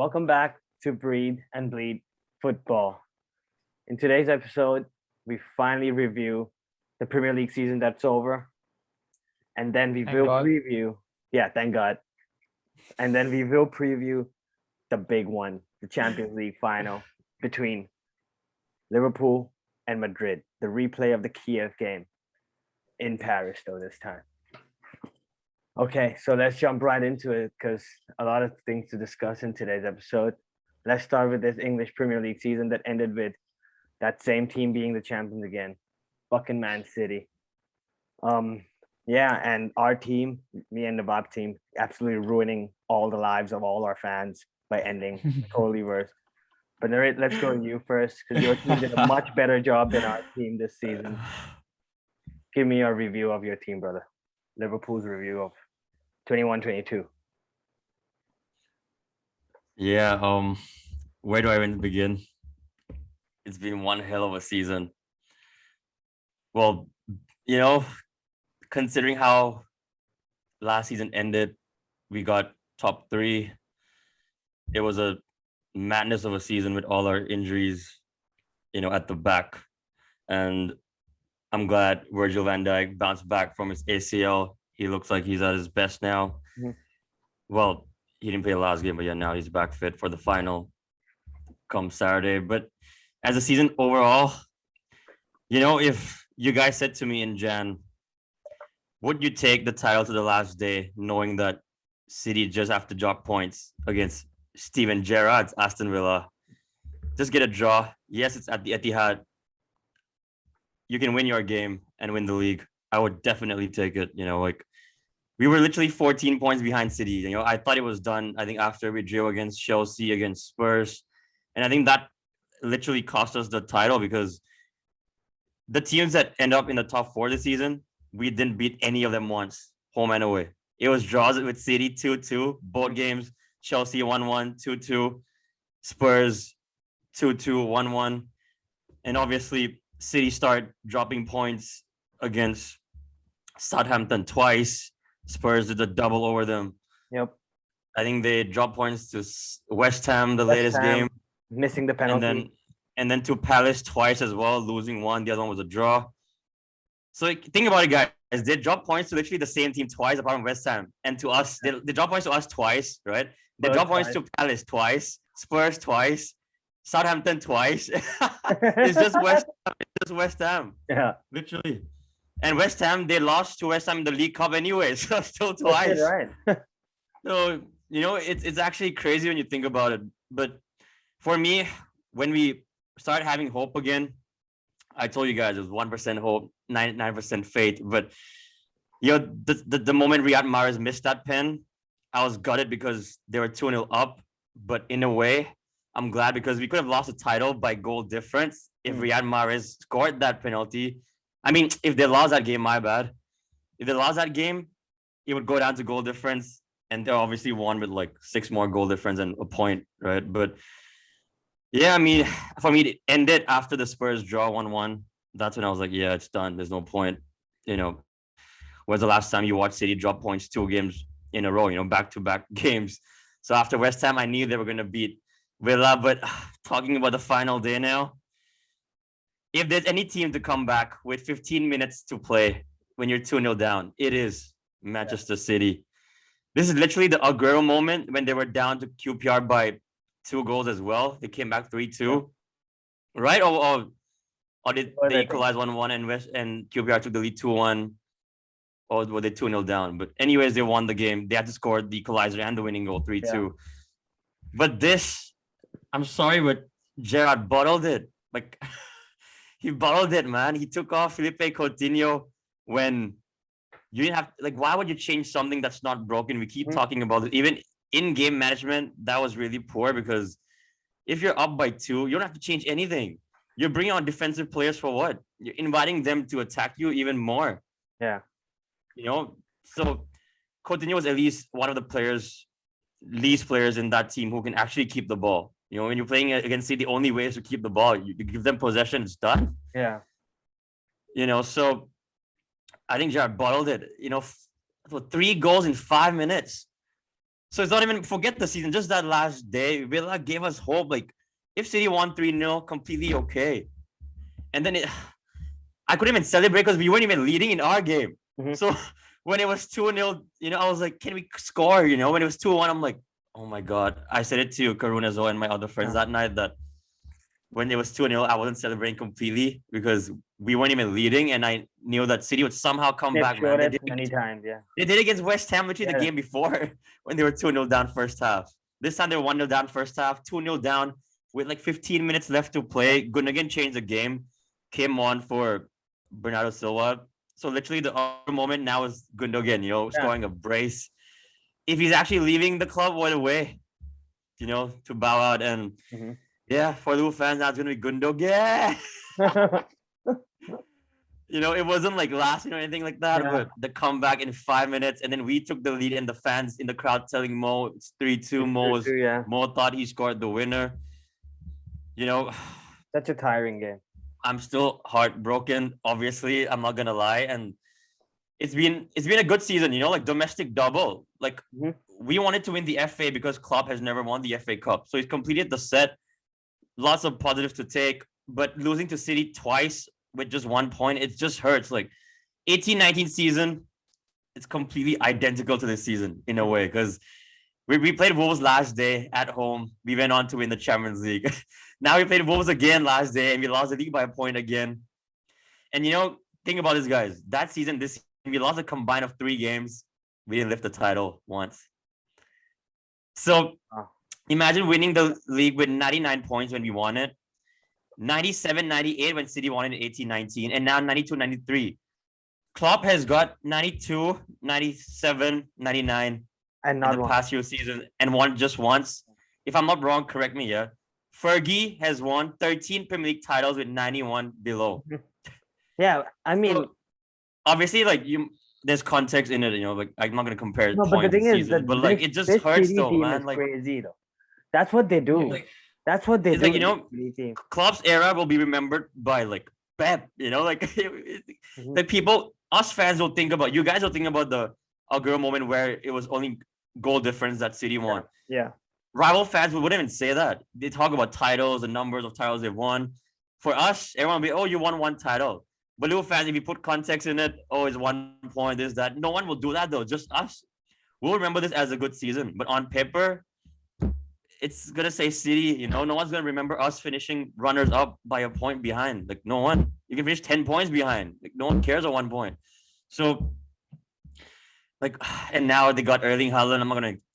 Welcome back to Breathe and Bleed Football. In today's episode, we finally review the Premier League season that's over. And then we Thank will God. preview. Yeah, thank God. And then we will preview the big one, the Champions League final between Liverpool and Madrid, the replay of the Kiev game in Paris, though, this time. Okay, so let's jump right into it because a lot of things to discuss in today's episode. Let's start with this English Premier League season that ended with that same team being the champions again, fucking Man City. Yeah, and our team, me and the Bob team, absolutely ruining all the lives of all our fans by ending totally worse. But Narrate, let's go to you first because your team did a much better job than our team this season. Give me your review of your team, brother. Liverpool's review of 21-22. Yeah, where do I even begin? It's been one hell of a season. Well, considering how last season ended, we got top 3. It was a madness of a season with all our injuries, at the back. And I'm glad Virgil van Dijk bounced back from his ACL. He looks like he's at his best now. Mhm. Well, he didn't play the last game, but yeah, now he's back fit for the final come Saturday. But as a season overall, if you guys said to me in Jan, would you take the title to the last day, knowing that City just have to drop points against Steven Gerrard's Aston Villa? Just get a draw. Yes, it's at the Etihad. You can win your game and win the league. I would definitely take it. We were literally 14 points behind City. I thought it was done. I think after we drew against Chelsea, against Spurs. And I think that literally cost us the title because the teams that end up in the top 4 this season, we didn't beat any of them once, home and away. It was draws with City 2-2, both games, Chelsea 1-1, 2-2, Spurs 2-2, 1-1. And obviously, City start dropping points against Southampton twice. Spurs did a double over them. Yep. I think they dropped points to West Ham, the latest game. Missing the penalty. And then to Palace twice as well, losing one. The other one was a draw. So think about it, guys. They dropped points to literally the same team twice, apart from West Ham. And to us, they dropped points to us twice, right? They dropped points to Palace twice, Spurs twice, Southampton twice. It's just West Ham. Yeah. Literally. And West Ham, they lost to West Ham in the League Cup anyway, so still twice. Right. So, it's actually crazy when you think about it. But for me, when we start having hope again, I told you guys it was 1% hope, 99% faith. But the moment Riyad Mahrez missed that pen, I was gutted because they were 2-0 up. But in a way, I'm glad because we could have lost the title by goal difference if Riyad Mahrez scored that penalty. I mean, if they lost that game, my bad. If they lost that game, it would go down to goal difference. And they obviously won with like 6 more goal difference and a point, right? But yeah, I mean, for me, it ended after the Spurs draw 1-1. That's when I was like, yeah, it's done. There's no point. When's the last time you watched City drop points 2 games in a row, back-to-back games? So after West Ham, I knew they were going to beat Villa. But talking about the final day now, if there's any team to come back with 15 minutes to play when you're 2-0 down, it is Manchester City. This is literally the Aguero moment when they were down to QPR by 2 goals as well. They came back 3-2, right? Or did they equalize 1-1 and QPR took the lead 2-1? Or were they 2-0 down? But anyways, they won the game. They had to score the equalizer and the winning goal, 3-2. Yeah. But this, I'm sorry, but Gerrard bottled it. Like, he bottled it, man. He took off Felipe Coutinho when you didn't have, like, why would you change something that's not broken? We keep talking about it. Even in-game management, that was really poor because if you're up by 2, you don't have to change anything. You're bringing on defensive players for what? You're inviting them to attack you even more. Yeah. So Coutinho was at least one of the least players in that team who can actually keep the ball. When you're playing against City, the only way is to keep the ball. You give them possession, it's done. Yeah. So I think Gerrard bottled it. For 3 goals in 5 minutes. So it's not even forget the season, just that last day. Villa gave us hope. Like if City won 3-0, completely okay. And then I couldn't even celebrate because we weren't even leading in our game. Mhm. So when it was 2-0, I was like, can we score? When it was 2-1, I'm like, oh my God. I said it to Karun as well and my other friends that night that when it was 2-0, I wasn't celebrating completely because we weren't even leading. And I knew that City would somehow come They've back, man. showed it many times, yeah. They did against West Ham literally the game before when they were 2-0 down first half. This time they were 1-0 down first half, 2-0 down with like 15 minutes left to play. Gundogan changed the game, came on for Bernardo Silva. So literally the other moment now is Gundogan, scoring a brace. If he's actually leaving the club, what a way, to bow out. And yeah, for Liverpool fans, now it's going to be Gundogan. It wasn't like last or anything like that, but the comeback in 5 minutes, and then we took the lead, and the fans in the crowd telling Mo it's 3-2. Mo thought he scored the winner. Such a tiring game. I'm still heartbroken. Obviously, I'm not gonna lie, and it's been a good season. Like domestic double. Like we wanted to win the FA because Klopp has never won the FA Cup, so he's completed the set. Lots of positives to take, but losing to City twice with just 1 point, it just hurts. Like 18-19 season, it's completely identical to this season in a way because we played Wolves last day at home. We went on to win the Champions League. Now we played Wolves again last day and we lost the league by a point again. And think about this, guys. That season, this season, we lost a combined of 3 games. We didn't lift the title once. So imagine winning the league with 99 points when we won it. 97-98 when City won it in 18-19, and now 92-93. Klopp has got 92, 97, 99 and not in the past few seasons and won just once. If I'm not wrong, correct me, yeah. Fergie has won 13 Premier League titles with 91 below. Yeah, I mean, so, obviously, like there's context in it, like I'm not gonna compare no, but the thing is that like it just hurts though, man. Like crazy though. That's what they do. That's what they do. Like, Klopp's era will be remembered by like Pep, like the people, us fans will think about, you guys will think about the Aguero moment where it was only goal difference that City won. Yeah. Rival fans wouldn't even say that. They talk about titles, the numbers of titles they've won. For us, everyone will be, oh, you won 1 title. But Liverpool fans, if you put context in it, oh, it's 1 point, this, that. No one will do that though, just us. We'll remember this as a good season. But on paper, it's gonna say City, no one's gonna remember us finishing runners up by a point behind. Like no one. You can finish 10 points behind. Like no one cares at 1 point. So like, and now they got Erling Haaland. I'm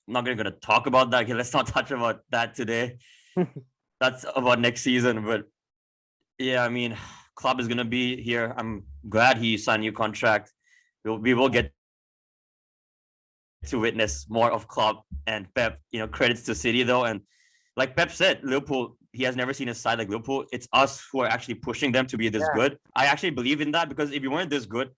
not gonna talk about that. Okay, let's not touch about that today. That's about next season. But yeah, I mean, Klopp is gonna be here. I'm glad he signed a new contract. We will get to witness more of Klopp and Pep. Credits to City though, and like Pep said, Liverpool, he has never seen a side like Liverpool. It's us who are actually pushing them to be this good. I actually believe in that because if you weren't this good,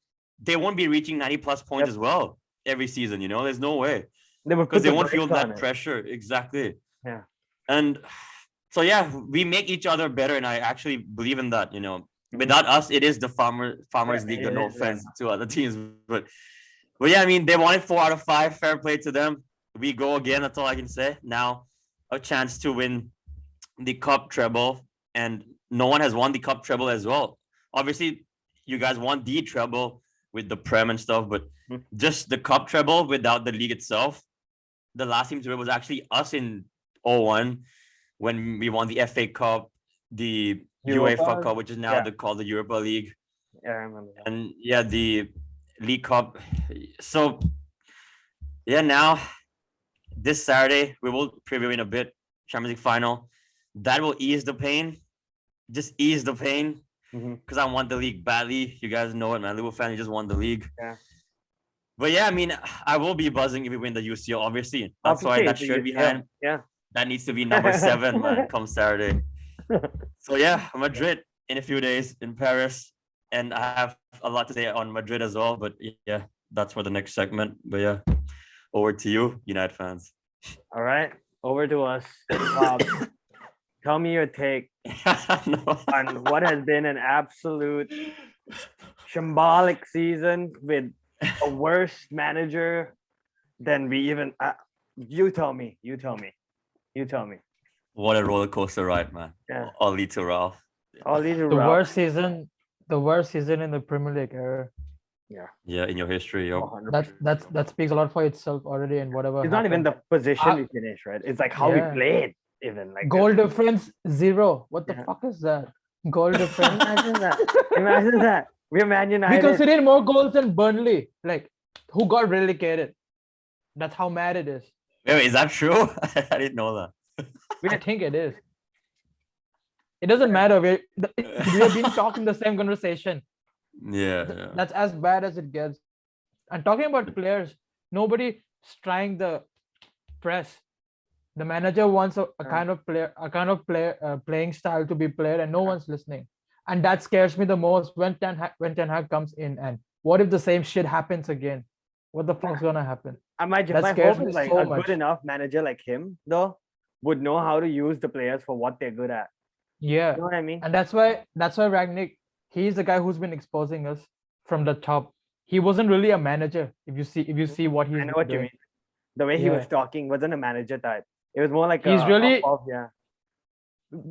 they won't be reaching 90 plus points as well every season. There's no way because they won't feel that pressure. Exactly. Yeah. And so yeah, we make each other better, and I actually believe in that. Without us, it is the Farmers League. No offense to other teams, but yeah, I mean, they wanted 4 out of 5. Fair play to them. We go again. That's all I can say. Now, a chance to win the cup treble, and no one has won the cup treble as well. Obviously, you guys won the treble with the Prem and stuff, but just the cup treble without the league itself. The last team to win was actually us in 2001 when we won the FA Cup, the UEFA Cup, which is now called the Europa League. Yeah, I remember that. And yeah, the League Cup. So yeah, now this Saturday we will preview in a bit Champions League final. That will ease the pain. Just ease the pain because I want the league badly. You guys know it, man. Liverpool fan, you just won the league. Yeah. But yeah, I mean, I will be buzzing if we win the UCL. Obviously, that's why that shirt behind. Yeah. That needs to be number 7, man. Come Saturday. So yeah, Madrid in a few days in Paris. And I have a lot to say on Madrid as well, but yeah, that's for the next segment. But yeah, over to you, United fans. All right, over to us. Tell me your take on what has been an absolute shambolic season with a worse manager than we even You tell me. You tell me. You tell me. What a roller coaster ride, man. Yeah. All lead to Ralph. All these are The rough. worst season in the Premier League era. Yeah, in your history, yo. 100%. That speaks a lot for itself already, and whatever. It's not even happened. the position I- we finished, right? It's like how we Yeah. played, even like Goal difference 0. What the Yeah. fuck is that? Goal difference. Imagine that. Imagine that. We're Man We United. considered more goals than Burnley, like who got relegated. That's how mad it is. Wait, is that true? I didn't know that. I think it is. It doesn't matter. We have been talking the same conversation. Yeah. That's as bad as it gets. And talking about players, nobody's trying the press. The manager wants a kind of playing style to be played, and no one's listening. And that scares me the most when Ten Hag comes in. And what if the same shit happens again? What the fuck's gonna happen? My That hope scares is me like so a much. good enough manager like him, though, would know how to use the players for what they're good at. Yeah. You know what I mean? And that's why Ragnick, he's the guy who's been exposing us from the top. He wasn't really a manager. If you see what he's I know what you doing. mean. The way he was Yeah. talking wasn't a manager type. It was more like He's really- yeah.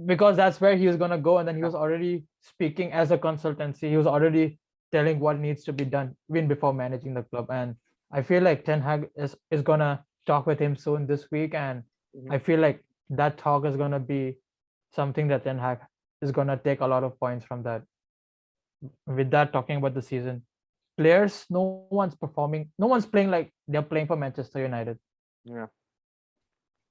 Because that's where he was gonna go, and then he was already speaking as a consultancy. He was already telling what needs to be done even before managing the club. And I feel like Ten Hag is gonna talk with him soon this week, and Mhm. I feel like that talk is gonna be something that Ten Hag is gonna take a lot of points from that. With that, talking about the season, players, no one's performing, no one's playing like they're playing for Manchester United. Yeah.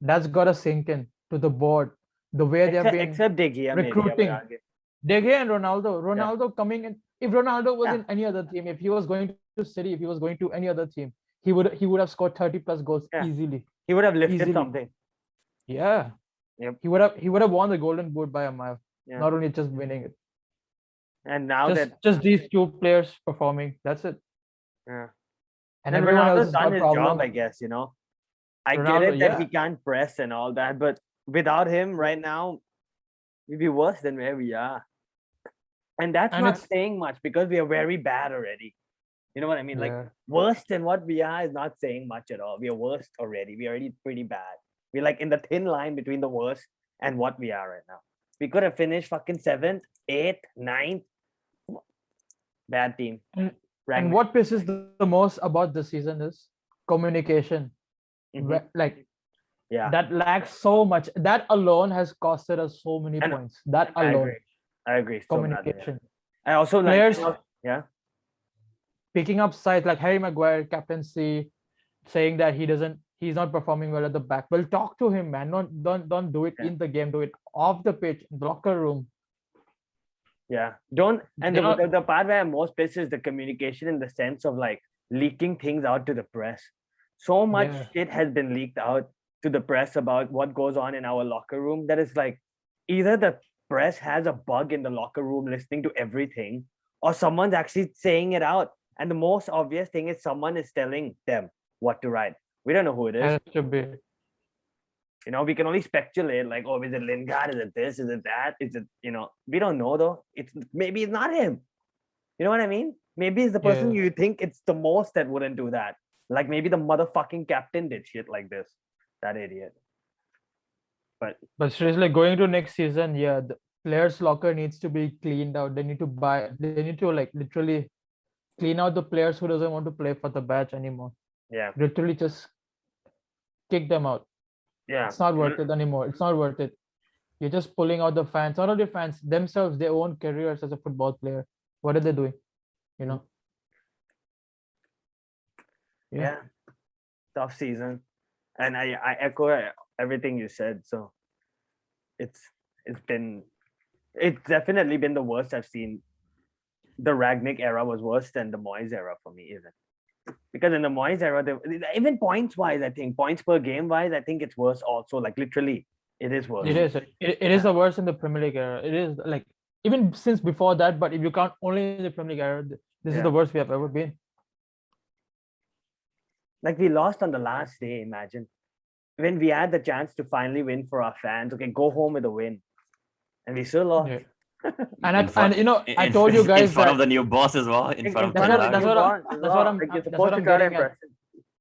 That's gotta sink in to the board. The way they've been Except De Gea, maybe, I would recruiting. argue. De Gea and Ronaldo coming in. If Ronaldo was Yeah. in any other team, if he was going to City, if he was going to any other team, he would have scored 30 plus goals Yeah. easily. He would have lifted Easily. something. Yeah. Yep. He would have won the Golden Boot by a mile. Yeah. Not only just winning it. And now that Just these two players performing. That's it. yeah. And And everyone else Ronaldo's has done got his problems. job, I guess, you know. I get Ronaldo, it that yeah. he can't press and all that, but without him right now, we'd be worse than where we are. And that's And not it's- saying much because we are very bad already. You know what I mean? Like Yeah. worse than what we are is not saying much at all. We are worst already. We're already pretty bad. We're like in the thin line between the worst and what we are right now. We could have finished fucking 7th, 8th, 9th. Bad team. And Ragnick. what pisses the most about this season is communication. Mhm. Like Yeah. that lacks so much. That alone has costed us so many I know. points. That I alone, agree. I agree. So badly, yeah. communication. I also like Players yeah. picking up sides like Harry Maguire, captaincy, saying that he's not performing well at the back. Well, talk to him, man. Don't do it Yeah. in the game. Do it off the pitch, in the locker room. Yeah. Don't and They're not- the part where I'm most pissed is the communication in the sense of like leaking things out to the press. So much Yeah. shit has been leaked out to the press about what goes on in our locker room that is like either the press has a bug in the locker room listening to everything, or someone's actually saying it out. And the most obvious thing is someone is telling them what to write. We don't know who it is. Has to be. You know, we can only speculate like, oh, is it Lingard? Is it this? Is it that? Is it, you know, we don't know though. Maybe it's not him. You know what I mean? Maybe it's the person Yeah. you think it's the most that wouldn't do that. Like maybe the motherfucking captain did shit like this. That idiot. But seriously, going to next season, yeah, the players' locker needs to be cleaned out. They need to like literally clean out the players who doesn't want to play for the badge anymore. Yeah. Literally just kick them out. Yeah. It's not worth it anymore. It's not worth it. You're just pulling out the fans, not only fans themselves, their own careers as a football player. What are they doing? You know? Yeah. Tough season. And I echo everything you said. So it's definitely been the worst I've seen. The Ragnick era was worse than the Moyes era for me, even. Because in the Moyes era, even points wise, I think points per game wise, I think it's worse also. Like literally, it is worse. It is. It is the worst in the Premier League era. It is like even since before that, but if you count only in the Premier League era, this is Yeah. the worst we have ever been. Like we lost on the last day, imagine. When we had the chance to finally win for our fans, okay, go home with a win. And we still lost. Yeah. In And you know, I in- told you in guys front of that the new boss as well. In front of that's Ten what- Hag. that's what I'm- Like you're that's supposed what to I'm try to getting at. impress him.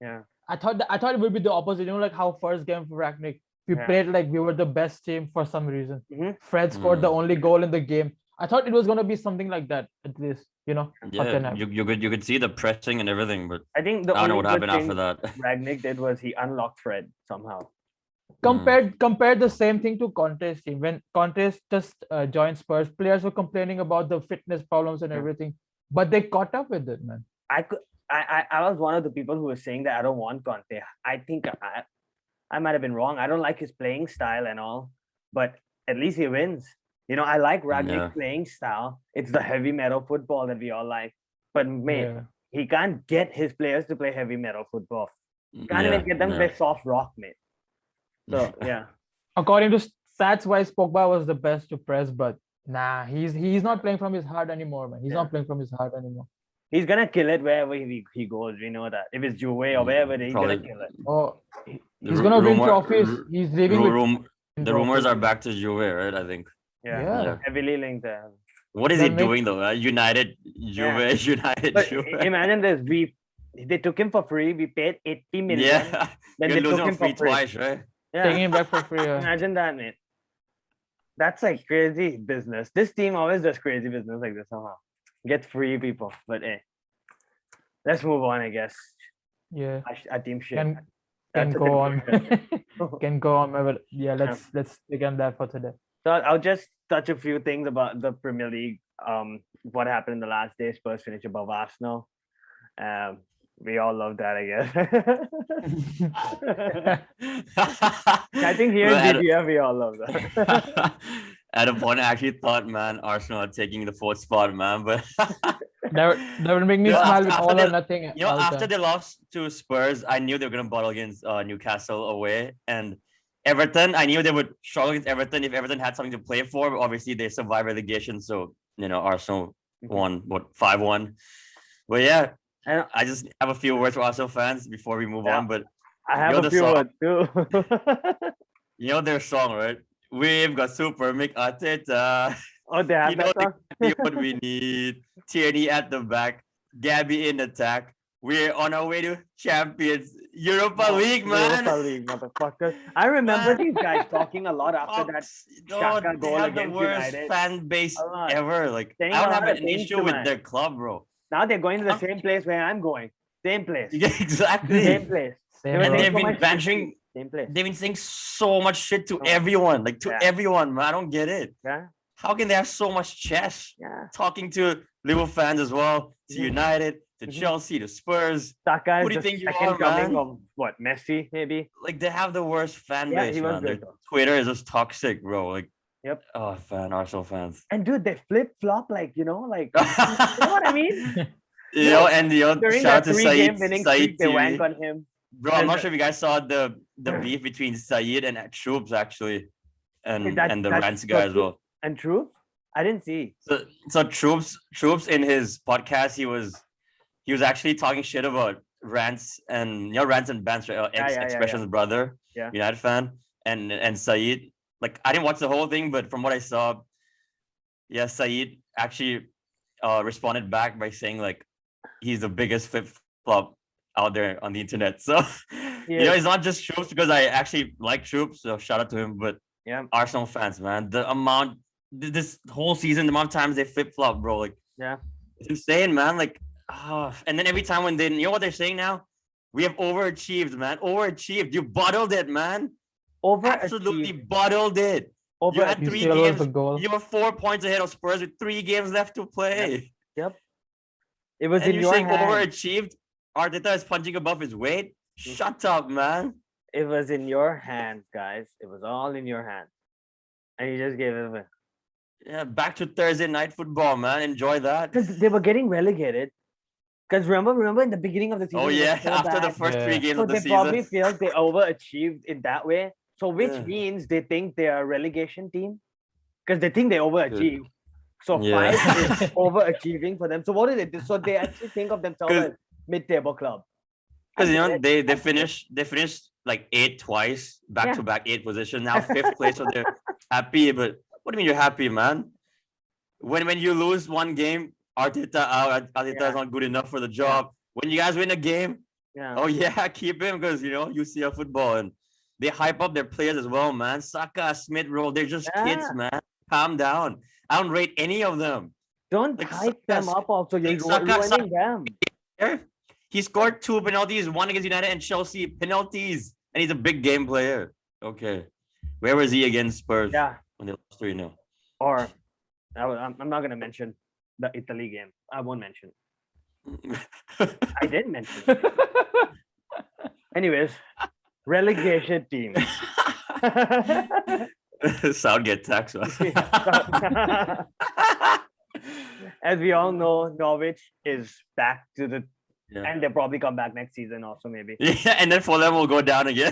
Yeah. I thought it would be the opposite. You know, like how first game for Ragnick, we Yeah. played like we were the best team for some reason. Mhm. Fred scored the Mm. only goal in the game. I thought it was gonna be something like that at least. You know, what can Yeah, happen? you could see the pressing and everything, but I think the I don't know only what good happened after thing that. Ragnick did was he unlocked Fred somehow. Compared the same thing to Conte's team. When Conte just joined Spurs, players were complaining about the fitness problems and Yeah. everything, but they caught up with it, man. I was one of the people who was saying that I don't want Conte. I think I might have been wrong. I don't like his playing style and all, but at least he wins. You know, I like Ragnick's Yeah. playing style. It's the heavy metal football that we all like. But mate, Yeah. he can't get his players to play heavy metal football. Can't Yeah, even get them to yeah. play soft rock, mate. So yeah. According to stats wise, Pogba was the best to press, but nah, he's not playing from his heart anymore, man. He's Yeah. not playing from his heart anymore. He's gonna kill it wherever he goes. We know that. If it's Juve or wherever, he's Probably- gonna kill it. Oh, The he's ru- gonna win rumor- trophies. ru- He's leaving with The rumors trophies. are back to Juve, right? I think. Yeah. Yeah. Heavily linked there. What is That he makes- doing though? United, Juve, Yeah. United, But Juve. imagine this: they took him for free. We paid 80 million. Yeah, Then you're they took losing him on free for free. twice, right? taking Yeah. him back for free. Imagine that, mate. That's like crazy business. This team always does crazy business like this somehow. Get free people, but let's move on. I guess Yeah, our team shit. can That's a go on. different- Can go on. But yeah, let's begin that for today. So I'll just touch a few things about the Premier League. What happened in the last day? Spurs finished above Arsenal. We all love that, I guess. I think here in Well, BGF, we all love that. At a point, I actually thought, man, Arsenal are taking the fourth spot, man. But That would make me You know, smile after- with after all or the- nothing. you know, all the after time. they lost to Spurs, I knew they were gonna bottle against Newcastle away, and Everton. I knew they would struggle against Everton if Everton had something to play for. But obviously, they survived relegation, so Arsenal won 5-1. But yeah, And I just have a few words for Arsenal fans before we move Yeah. on. But I have You're a the few song. words too. you know their song, right? We've got Super Mick Arteta. Oh, they have You know that song? what we need. Tierney at the back, Gabby in attack. We're on our way to Champions Europa League, man. Europa League, motherfuckers. I remember Man. these guys talking a lot after that. Shaka They goal have the against worst United. fan base A lot. ever. Like, Saying I a don't lot have of an things issue to with man. their club, bro. Now they're going to the I'm- same place where I'm going. Same place. Yeah, exactly. Same place. Same They were And bro. saying they've so been much bantering. shit. Same place. They've been saying so much shit to Oh. everyone, like to Yeah. everyone, man. I don't get it. Yeah. How can they have so much chest? Yeah. Talking to Liverpool fans as well, to Mhm. United, to Mhm. Chelsea, to Spurs. Saka Who is do you the think you second are, coming man? of what? Messi, maybe? Like they have the worst fan Yeah, base, he was man. Their good though. Twitter is just toxic, bro. Like, Yep. Oh, Arsenal fans. And dude, they flip flop like you know what I mean? And During shout out that to three-game Saeed, winning Saeed streak, they TV. wank on him. Bro, I'm not And- sure if you guys saw the beef between Saeed and Troops actually, and That- the that's Rants so guy as true. well. And true, I didn't see. So Troops in his podcast, he was actually talking shit about Rants and Rants and Bants, right? Yeah. Expression's brother, Yeah. United fan, and Saeed. Like I didn't watch the whole thing, but from what I saw, yeah, Saeed actually responded back by saying like he's the biggest flip flop out there on the internet. So Yes. it's not just Troops because I actually like Troops, so shout out to him. But Yeah. Arsenal fans, man, the amount this whole season, the amount of times they flip flop, bro, like Yeah. it's insane, man. Like, and then every time when they, what they're saying now, we have overachieved, man. Overachieved. You bottled it, man. Absolutely bottled it. You had You 3 still lose games. the goal. You were 4 points ahead of Spurs with 3 games left to play. It was And in you're your saying hand. overachieved? Arteta is punching above his weight? Shut up, man. It was in your hands, guys. It was all in your hands, and you just gave it away Yeah, back to Thursday night football, man. Enjoy that. because they were getting relegated. Because remember in the beginning of the season. Oh, it was yeah. so After the bad. first 3 Yeah. games So of the they probably season. feel they overachieved in that way. So which Yeah. means they think they are a relegation team because they think they overachieved. So Yeah. 5 is overachieving for them. So what is it? So they actually think of themselves 'Cause- as mid-table club. Because And they finished like 8 twice, back to back 8 position. Now 5th place, so they're happy. But what do you mean you're happy, man? When you lose one game, Arteta Yeah. is not good enough for the job. When you guys win a game, Yeah. Oh yeah, keep him because UCL football and they hype up their players as well, man. Saka, Smith Rowe, they're just kids, Yeah. man. Calm down. I don't rate any of them. Don't Like hype Saka, them up also. You're Saka, ruining them. he scored 2 penalties, one against United and Chelsea. Penalties. And he's a big game player. Okay. Where was he against Spurs Yeah. when they lost 3-0? Or I'm not gonna mention the Italy game. I won't mention. I did mention. Anyways, relegation team. Southgate tax, man. As we all know, Norwich is back to the, Yeah. and they'll probably come back next season also maybe. Yeah, and then Fulham will go down again.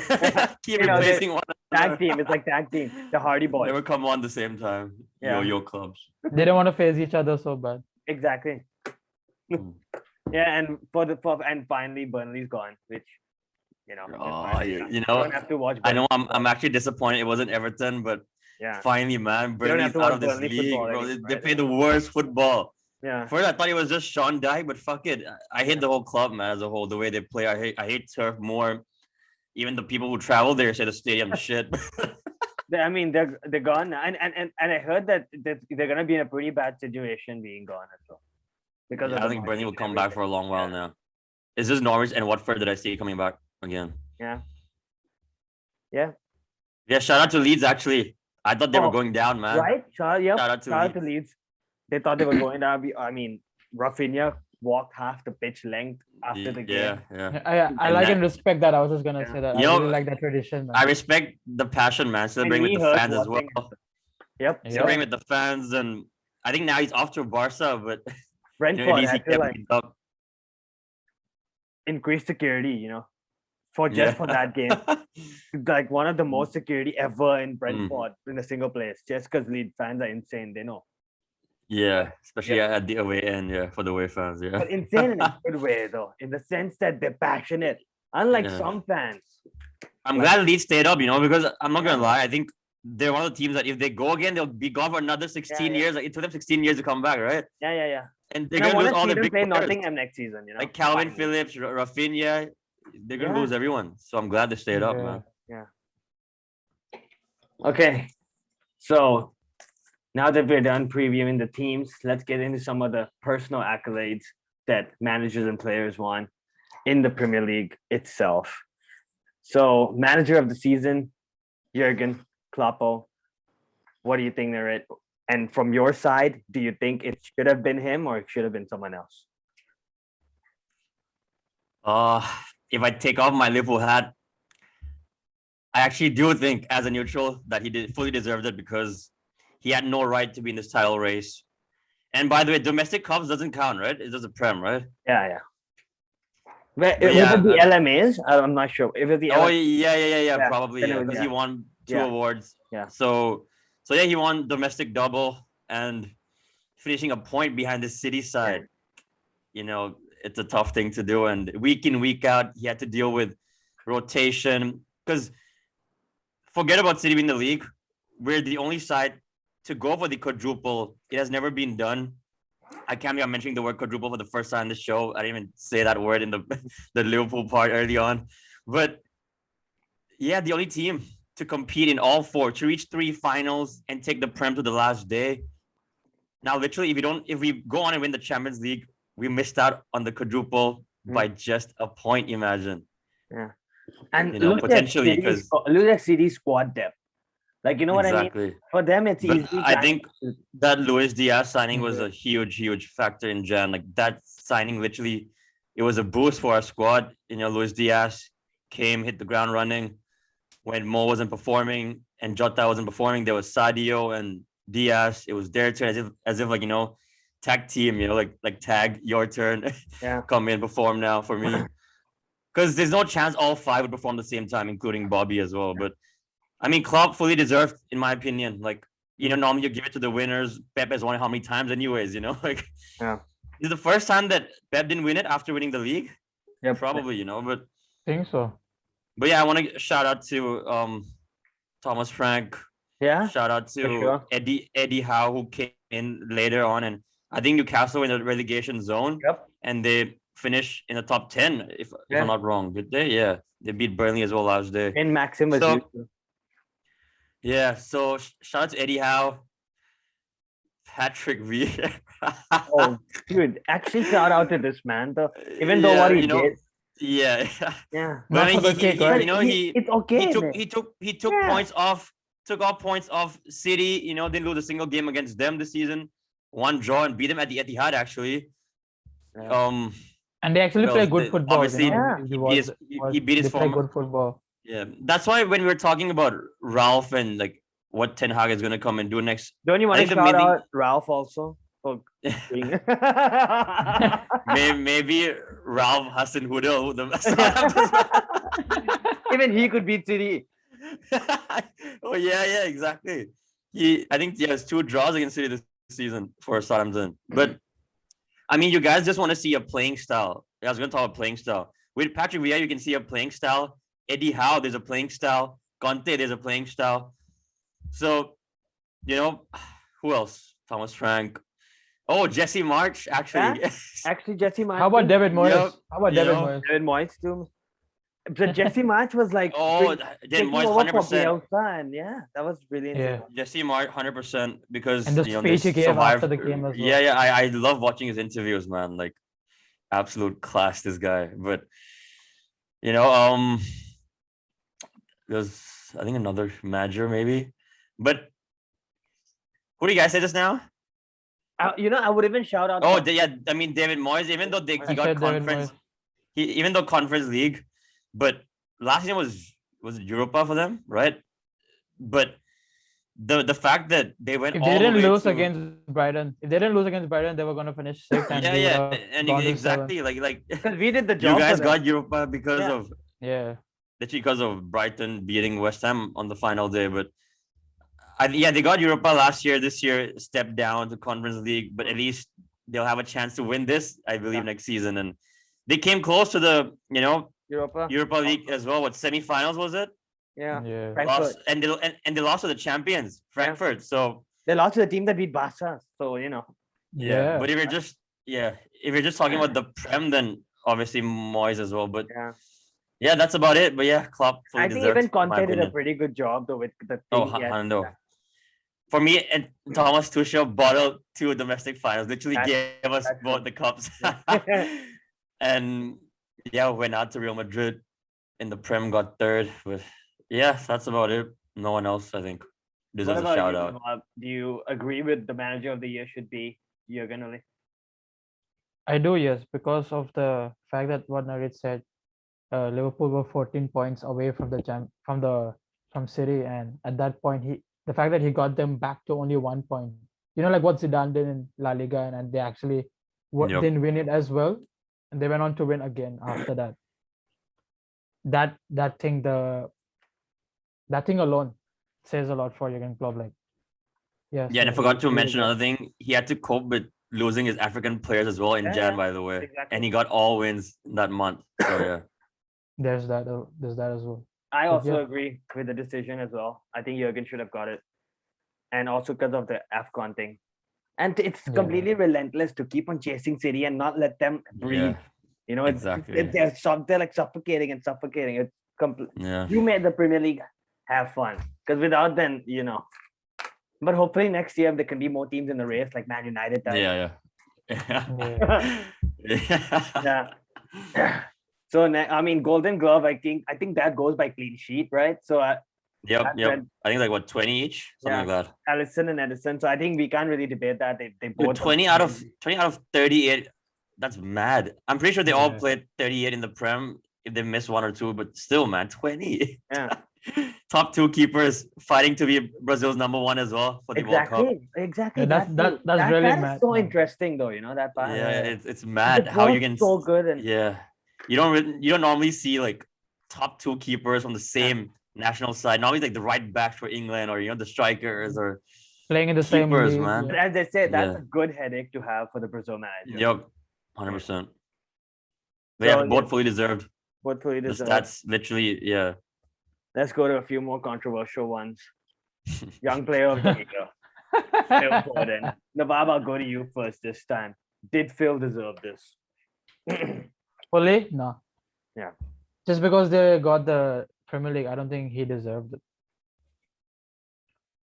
Keep You know, replacing one Tag another. team. It's like tag team. The Hardy Boys. Never come on the same time. Yeah. Yo clubs. They don't want to face each other so bad. Exactly. Mm. Yeah, and and finally Burnley's gone, which is Oh, fine. you don't have to watch. I know Burnley. I'm actually disappointed it wasn't Everton, but Yeah. finally, man, don't have Burnley's to out watch of this Burnley league, football bro. anymore, They right? play the worst football. Yeah. First, I thought it was just Sean Dyche, but fuck it. I hate the whole club, man, as a whole. The way they play, I hate turf more. Even the people who travel there say the stadium's shit. I mean, they're gone now. And I heard that they're gonna be in a pretty bad situation being gone as well. Because Yeah, of I the think Burnley will market come and back for a long while Yeah. now. It's just Norwich and Watford that I see coming back again. Yeah. Yeah, shout out to Leeds, actually. I thought they were Oh, going down, man. Right? Yep. Shout out to Shout out to Leeds. Leeds. They thought they were going down. I mean, Rafinha walked half the pitch length after the game. Yeah. I And like that- and respect that. I was just gonna Yeah. say that. You I know, really like that tradition, man. I respect the passion, man. Celebrating with me the hurt fans as well. watching Yep. Yeah. Celebrating with the fans, and I think now he's off to Barca, but at Brentford least he had to kept like it up. increase security, for just Yeah. for that game. Like one of the most security ever in Brentford in a single place. Just because Leeds fans are insane, they know. Yeah, especially at the away end, for the away fans, yeah. But insane in a good way, though, in the sense that they're passionate. Unlike Yeah. some fans. I'm glad Leeds stayed up, because I'm not gonna lie, I think they're one of the teams that if they go again, they'll be gone for another 16 Yeah. years. Like it took them 16 years to come back, right? Yeah. And they're And I gonna want lose to all see the them big play players. Nottingham next season, Like Calvin Finally. Phillips, Rafinha, they're gonna Yeah. lose everyone. So I'm glad they stayed up, Yeah. man. Okay. So now that we're done previewing the teams, let's get into some of the personal accolades that managers and players won in the Premier League itself. So, manager of the season, Jurgen Klopp. What do you think they're at? And from your side, do you think it should have been him or it should have been someone else? If I take off my Liverpool hat, I actually do think, as a neutral, that he fully deserved it because he had no right to be in this title race. And by the way, domestic cups doesn't count, right? It's just a prem, right? Yeah. But Was yeah, it the LMAs? I'm not sure. If it's the Oh LMAs, yeah, probably, then it yeah, was- because he won 2 Yeah. awards. Yeah. So yeah, he won domestic double and finishing a point behind the City side. It's a tough thing to do, and week in, week out, he had to deal with rotation. Because forget about City being the league, we're the only side to go for the quadruple. It has never been done. I can't believe I'm mentioning the word quadruple for the first time in the show. I didn't even say that word in the Liverpool part early on. But yeah, the only team to compete in all 4, to reach 3 finals and take the Prem to the last day. Now, literally, if we go on and win the Champions League, we missed out on the quadruple by just a point, imagine. and potentially, because look at City's squad depth. Like, you know what I mean? exactly. For them, it's But easy. I think that Luis Diaz signing was a huge factor in Jan. Like that signing, literally, it was a boost for our squad. Luis Diaz came, hit the ground running. When Mo wasn't performing and Jota wasn't performing, there was Sadio and Diaz. It was their turn, as if like tag team. Like tag your turn. Yeah. Come in, perform now for me. Because there's no chance all 5 would perform at the same time, including Bobby as well. But I mean, Klopp fully deserved, in my opinion. Like, normally you give it to the winners. Pep has won it how many times anyways, like. Yeah. Is the first time that Pep didn't win it after winning the league? Yeah, Probably, but Think so. yeah, I want to shout out to Thomas Frank. Yeah. Shout out to sure. Eddie Howe, who came in later on, and I think Newcastle were in the relegation zone. Yep. And they finish in the top 10, if Yeah. I'm not wrong. Did they? Yeah. They beat Burnley as well last day. In Maxim as So- usual. Yeah. So shout out to Eddie Howe. Patrick Vieira. Oh, dude, actually shout out to this man though. Even though what he did. Yeah. Yeah. But I Not mean, for the cake, right? It's okay. he took Yeah. points off, took all points off City, didn't lose a single game against them this season. One draw and beat them at the Etihad actually. Yeah. And they actually Well, play good the- football. obviously, Yeah. he beat his They play former. good football. Yeah, that's why when we were talking about Ralph and like what Ten Hag is gonna come and do next, Don't you want I to think the shout main thing- out Ralph also? For being... maybe Ralph Hassan Huda, Even he could beat City. oh yeah, exactly. I think he has 2 draws against City this season for Southampton. But I mean, you guys just want to see a playing style. I was going to talk about playing style. With Patrick Vieira, you can see a playing style. Eddie Howe, there's a playing style. Conte, there's a playing style. So, who else? Thomas Frank. Oh, Jesse March, actually. Actually, Jesse March. How about David Moyes? Yep. How about You David know, Moyes? David Moyes too? But Jesse March was like Oh, then taking Moyes, over for 100%. Bielsa, and yeah, that was brilliant. Yeah. Jesse March, 100%. Because, And the speech he they gave after survived- the game as well. Yeah, I love watching his interviews, man. Like, absolute class, this guy. But, there's, I think, another manager, maybe. But, who do you guys say just now? I would even shout out. Oh, I mean David Moyes. Even though he I got said David conference, Moyes. even though Conference League, but last season was it Europa for them, right? But the fact that they went If all they the didn't way lose to- against Brighton, they were gonna finish 6th. And they would have and gone to exactly like because we did the you job. guys for them. got Europa because Yeah. of 7th. Yeah. literally because of Brighton beating West Ham on the final day, but. They got Europa last year. This year, stepped down to Conference League, but at least they'll have a chance to win this, I believe, Yeah. next season. And they came close to the, Europa. Europa League as well. What semifinals was it? Yeah. Yeah. Frankfurt. Lost, and they lost to the champions, Frankfurt. So They lost to the team that beat Barca. So Yeah. But if you're just talking about the Prem, then obviously Moyes as well. But yeah. that's about it. But yeah, Klopp fully I think deserved, even in my Conte did a opinion. pretty good job though with the Oh, thing he had. Hando. For me, and Thomas Tuchel bottled 2 domestic finals. Literally That's- gave us that's both true. the cups. And went out to Real Madrid in the Prem, got 3rd. But yeah, that's about it. No one else, I think, What deserves a about shout you, out. Nawab? Do you agree with the manager of the year should be Jurgen Ole? I do, yes, because of the fact that what Narit said, Liverpool were 14 points away from from City, and at that point, the fact that he got them back to only 1 point, like what Zidane did in La Liga, and they actually Yep. didn't win it as well, and they went on to win again after that. That thing alone says a lot for Jurgen Klopp. Like, yes. Yeah, and I yes, forgot to he mention did. another thing. He had to cope with losing his African players as well in Yeah, Jan, by the way. exactly. And he got all wins that month. So yeah. There's that as well. I But also yeah. agree with the decision as well. I think Jurgen should have got it. And also because of the AFCON thing. And it's Yeah. completely relentless to keep on chasing City and not let them breathe. Yeah, exactly. They're like suffocating. It's Yeah. you made the Premier League have fun. Because without them, But hopefully next year there can be more teams in the race, like Man United. Does. Yeah. Yeah. Yeah. So Golden Glove. I think that goes by clean sheet, right? So Yep. when- I think like what 20 each, something like that. Allison and Edison. So I think we can't really debate that. They Dude, both 20 out of 38. That's mad. I'm pretty sure they all Yeah. played 38 in the Prem if they missed 1 or 2, but still, man, 20. Yeah. Top 2 keepers fighting to be Brazil's #1 as well for the World Cup. Exactly. Yeah, that's really that is mad, so man. interesting though. That part. Yeah, Yeah. it's mad They're how you both can so good and yeah. You don't normally see like top 2 keepers from the same national side. Normally like the right backs for England or the strikers or Playing in the same keepers, league. man. But as I said, that's Yeah. a good headache to have for the Brazil manager. Yep, 100%. But yeah, So, both yeah. fully deserved. Hopefully The this. stats literally, yeah. Let's go to a few more controversial ones. Young player of the year, Phil Foden. Nawab, I'll go to you first this time. Did Phil deserve this? Ole? No. Yeah. Just because they got the Premier League, I don't think he deserved it.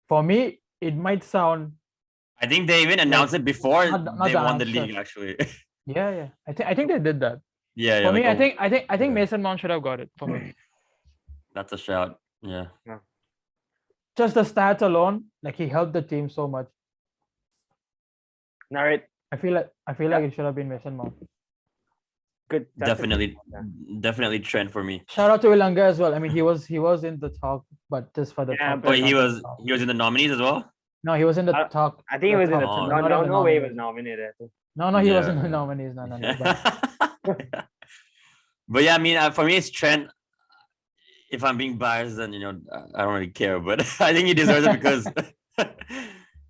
For me, it might sound I think they even announced it before not they the won the answer. league. Actually, Yeah. I think they did that. yeah, For like me, I think yeah. Mason Mount should have got it. For me, That's a shout. Yeah. just the stats alone, like he helped the team so much. Narrate. I feel like it should have been Mason Mount. Good. That's a good Definitely, one, definitely trend for me. Shout out to Ilanga as well. I mean, he was in the talk, but just for the Yeah, talk. but But not he in the was talk. in the nominees as well. No, he was in the Uh, talk. I think he was in the top, no, not in the no way he was nominees. nominated. No, he wasn't in the Yeah. nominees. No. But But yeah, I mean, for me, it's Trent. If I'm being biased, then I don't really care. But I think he deserves it because,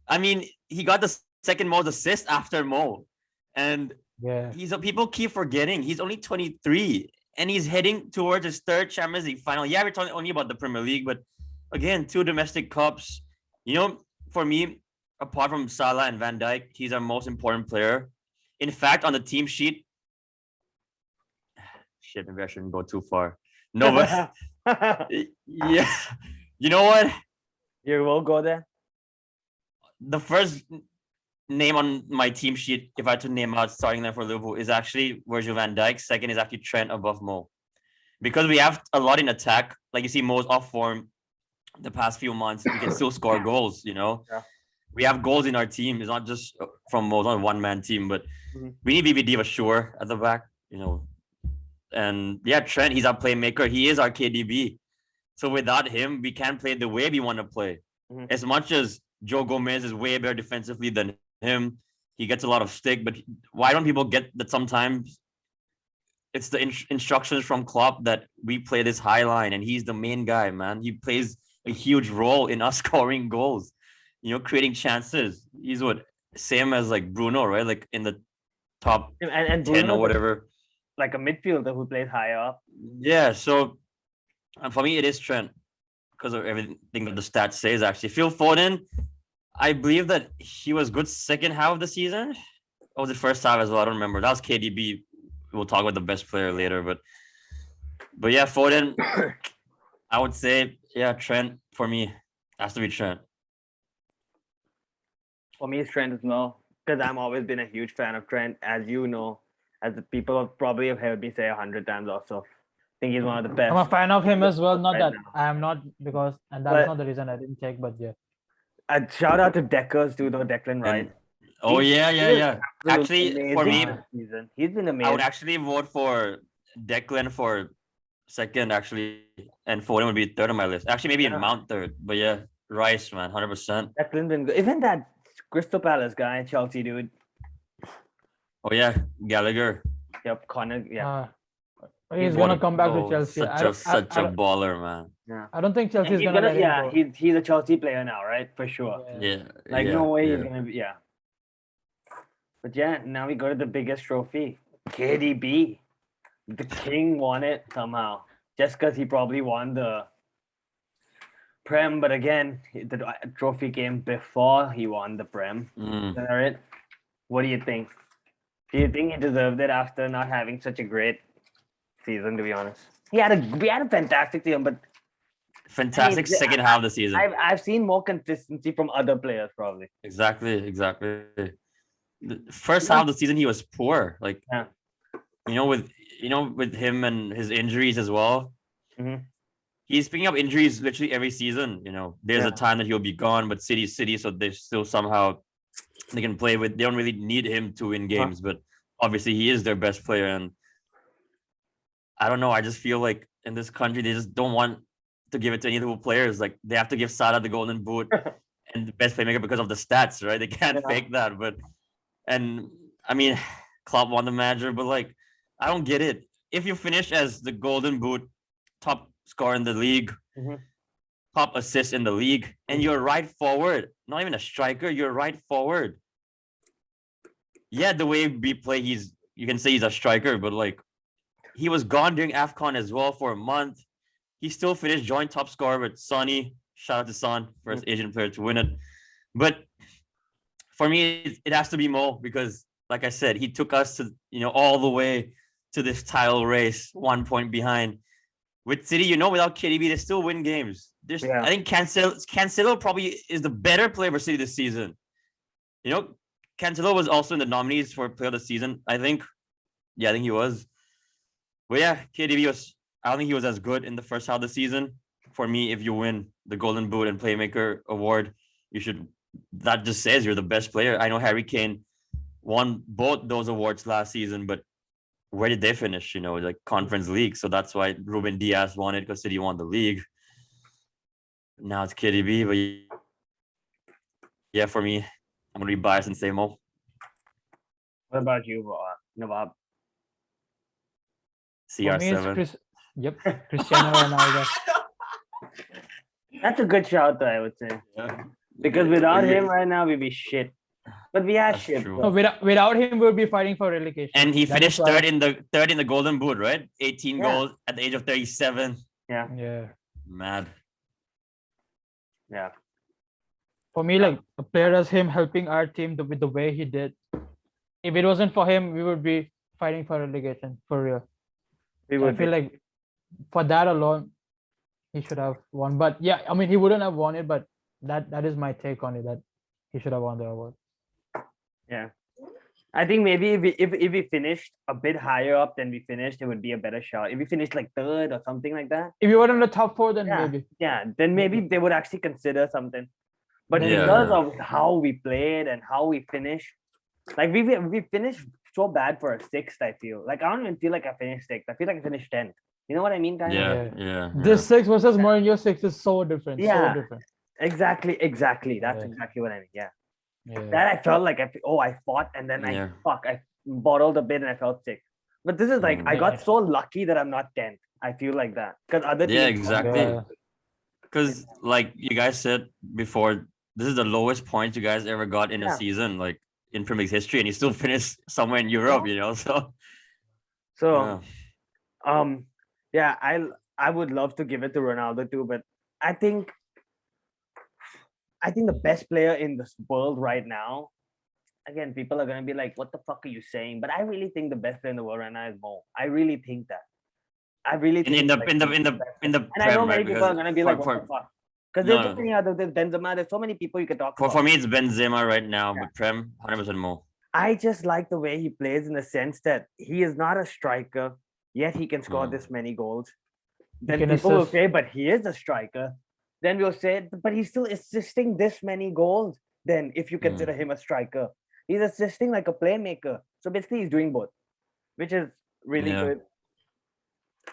I mean, he got the second most assists after Mo, and yeah, people keep forgetting he's only 23 and he's heading towards his third Champions League final. Yeah, we're talking only about the Premier League, but again, 2 domestic cups. For me, apart from Salah and Van Dijk, he's our most important player. In fact, on the team sheet, shit, maybe I shouldn't go too far. No, but yeah, you know what? You will go there. The first name on my team sheet, if I had to name out starting line for Liverpool, is actually Virgil van Dijk. Second is actually Trent above Mo. Because we have a lot in attack. Like you see Mo's off form the past few months. We can still score goals, Yeah. We have goals in our team. It's not just from Mo, it's not a one-man team, but we need VVD for sure at the back, And yeah, Trent, he's our playmaker. He is our KDB. So without him, we can't play the way we want to play. As much as Joe Gomez is way better defensively than him, he gets a lot of stick. But why don't people get that sometimes it's the instructions from Klopp that we play this high line and he's the main guy, man. He plays a huge role in us scoring goals, creating chances. He's same as like Bruno, right? Like in the top And 10 Bruno's or whatever. like a midfielder who plays higher up. Yeah, so for me, it is Trent because of everything that the stats says. Actually, Phil Foden, I believe that he was good second half of the season. Or was it first half as well? I don't remember. That was KDB. We'll talk about the best player later, but yeah, Foden. I would say Trent for me has to be Trent. For me, it's Trent as well because I've always been a huge fan of Trent, as you know, as the people have probably have heard me say 100 times also. I think he's one of the best. I'm a fan of him as well. Not right that now. I am not because, and that's not the reason I didn't check. But yeah, And shout out to Deckers too, though Declan Rice. Oh yeah. Actually, for me, this season. He's been I amazing. would actually vote for Declan for second, actually, and Foden would be third on my list. Actually, maybe in Mount third, but yeah, Rice, man, 100%. Declan's been good. Even that Crystal Palace guy, Chelsea dude. Oh yeah, Gallagher. Yep, Connor. Yeah. he's gonna come back to Chelsea. Such a baller, man. I don't think Chelsea's He's gonna. gonna, let him go. he's a Chelsea player now, right? For sure. Yeah. Like yeah, no way yeah. he's gonna be. Yeah. But yeah, now we go to the biggest trophy, KDB. The king won it somehow, just because he probably won the Prem. But again, the trophy came before he won the Prem. Mm. All right. What do you think? Do you think he deserved it after not having such a great season? To be honest, we had a fantastic season, but Fantastic second half of the season. I've seen more consistency from other players probably. Exactly. The first half of the season he was poor. Like with him and his injuries as well. He's picking up injuries literally every season. There's a time that he'll be gone, but City, so they still somehow they can play with. They don't really need him to win games, but obviously he is their best player. And I don't know. I just feel like in this country they just don't want to give it to any of the players. Like they have to give Salah the golden boot and the best playmaker because of the stats, right? They can't fake that. And I mean, Klopp won the manager, but like I don't get it. If you finish as the golden boot, top scorer in the league, top assist in the league, and you're right forward, not even a striker, you're right forward. Yeah, the way we play, you can say he's a striker, but like he was gone during AFCON as well for a month. He still finished joint top scorer with Sonny. Shout out to Son, first Asian player to win it. But for me, it has to be Mo because, like I said, he took us to all the way to this title race, 1 point behind. With City, without KDB, they still win games. Yeah. I think Cancelo probably is the better player for City this season. Cancelo was also in the nominees for player of the season, I think. Yeah, I think he was. But yeah, KDB I don't think he was as good in the first half of the season. For me, if you win the Golden Boot and Playmaker award, that just says you're the best player. I know Harry Kane won both those awards last season, but where did they finish? Like Conference League. So that's why Ruben Diaz won it, because City won the league. Now it's KDB, but yeah, for me, I'm gonna be biased and say Mo. What about you, Nawab? For me, it's CR7. Cristiano Ronaldo. That's a good shout, though, I would say. Yeah. Because without him right now, we'd be shit. But we are That's shit. true. No, without him, we'll be fighting for relegation. And he That finished is why- third in the Golden Boot, right? 18 Yeah. goals at the age of 37. Yeah. Yeah. Mad. Yeah. For me, like a player as him helping our team with the way he did. If it wasn't for him, we would be fighting for relegation for real. We So I would feel like for that alone, he should have won. But yeah, I mean, he wouldn't have won it. But that is my take on it. That he should have won the award. Yeah. I think maybe if we finished a bit higher up than we finished, it would be a better shot. If we finished like third or something like that, If you were in the top 4, then yeah, maybe. yeah, then maybe they would actually consider something. But Yeah. because of how we played and how we finished, like we finished so bad for a 6th, I feel. Like I don't even feel like I finished 6th. I feel like I finished 10th. You know what I mean, kind of? Yeah. Yeah. This 6 versus Mourinho 6 is so different. Yeah. So different. Exactly. That's Yeah. exactly what I mean. Yeah. Yeah. That I felt like I fought and then Yeah. I bottled a bit and I felt sick. But this is like I got Yeah. so lucky that I'm not 10th. I feel like that because other Yeah, teams- exactly. Yeah. Because like you guys said before, this is the lowest points you guys ever got in a Yeah. season, like in Premier League history, and you still finished somewhere in Europe, So So yeah. yeah, I would love to give it to Ronaldo too, but I think the best player in this world right now. Again, people are gonna be like, "What the fuck are you saying?" But I really think the best player in the world right now is Mo. I really think that. I really think in the like, in the he's in the best. in the And I know Prem, many right? people are gonna be like, "What the fuck?" Because there's No, so many other. There's Benzema. There's so many people you can talk for about. me it's Benzema right now, Yeah. but Prem 100% more. I just like the way he plays in the sense that he is not a striker, yet he can score Mm. this many goals. Then can people will assist. say, but he is a striker. Then we'll say, but he's still assisting this many goals. Then if you consider him a striker, he's assisting like a playmaker. So basically he's doing both, which is really Yeah. good.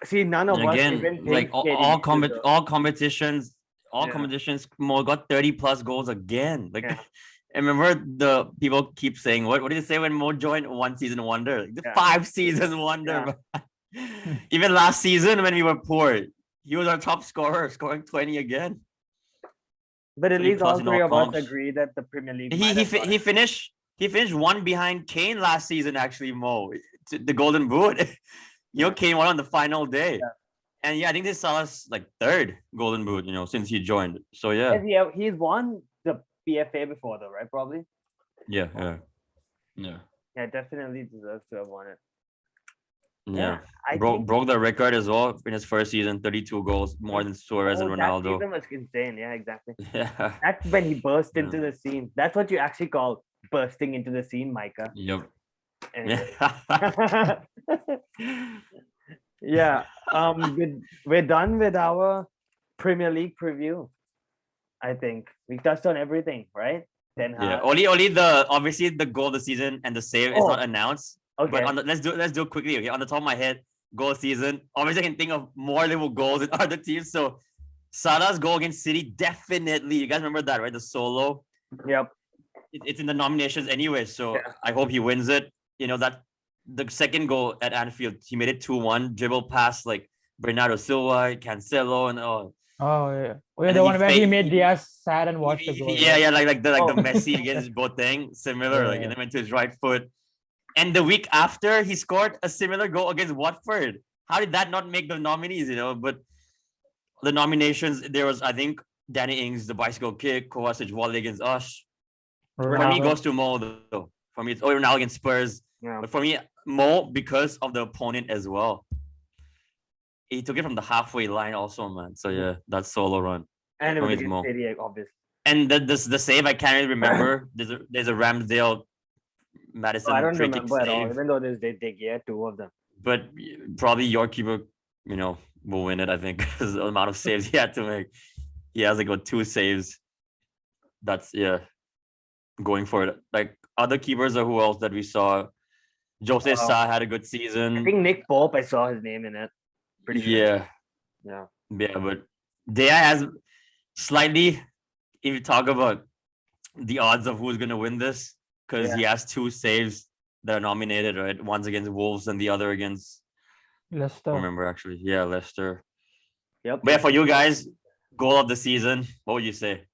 See, none of And us again, even like think KDB is all competitions, Yeah. Mo got 30 plus goals again. Like Yeah. I remember the people keep saying, what did you say when Mo joined? 1 season wonder, like the Yeah. 5 season wonder. Even last season when we were poor, he was our top scorer, scoring 20 again. But at 20 least all plus in all 3 of us comps. agree that the Premier League. He might he have fi- got he it. finished 1 behind Kane last season. Actually, Mo, the Golden Boot. Kane won on the final day. Yeah. And yeah, I think this saw us like 3rd Golden Boot, since he joined. So yeah, He's won the PFA before though, right? Probably. yeah. Yeah, definitely deserves to have won it. Yeah. I Broke think broke the record as well in his first season, 32 goals, more than Suarez and that Ronaldo. season was insane. Yeah, exactly. Yeah. That's when he burst Yeah. into the scene. That's what you actually call bursting into the scene, Micah. Yep. Anyway. Yeah. Yeah. We're done with our Premier League preview. I think we touched on everything, right? Ten Yeah. Hag. Only obviously the goal of the season and the save is not announced. Okay. But let's do it quickly. Okay, on the top of my head, goal of season. Obviously, I can think of more Liverpool goals in other teams. So Salah's goal against City, definitely. You guys remember that, right? The solo. Yep. It's in the nominations anyway. So Yeah. I hope he wins it. That the second goal at Anfield, he made it 2-1, dribble past like Bernardo Silva, Cancelo, and Oh yeah. And The then one he where he faked- made Diaz sad and watched the goal. Yeah, yeah, like the Oh. Messi against Boateng, similar. Like, Yeah. and then went to his right foot. And the week after, he scored a similar goal against Watford. How did that not make the nominees? But the nominations, there was, I think, Danny Ings, the bicycle kick, Kovacic volley against us. For me, it Ronaldo. goes to Mo though. For me, it's Ronaldo against Spurs. Yeah. But for me, Mo because of the opponent as well. He took it from the halfway line also, man. So yeah, that solo run. And it For was me, it's Mo. against City, obviously. And the save I can't really remember. There's a Ramsdale Madison I don't free kick remember at all, save, even though they did, yeah, 2 of them. but probably your keeper, will win it. I think because the amount of saves he had to make. He has like 2 saves. That's going for it. Like other keepers or who else that we saw. Jose Sa had a good season. I think Nick Pope, I saw his name in it. Pretty sure. Yeah, but Dea has slightly. If you talk about the odds of who's gonna win this, because he has 2 saves that are nominated, right? One's against Wolves and the other against Leicester. I remember actually. Yeah, Leicester. Yep. But yeah, for you guys, goal of the season, what would you say?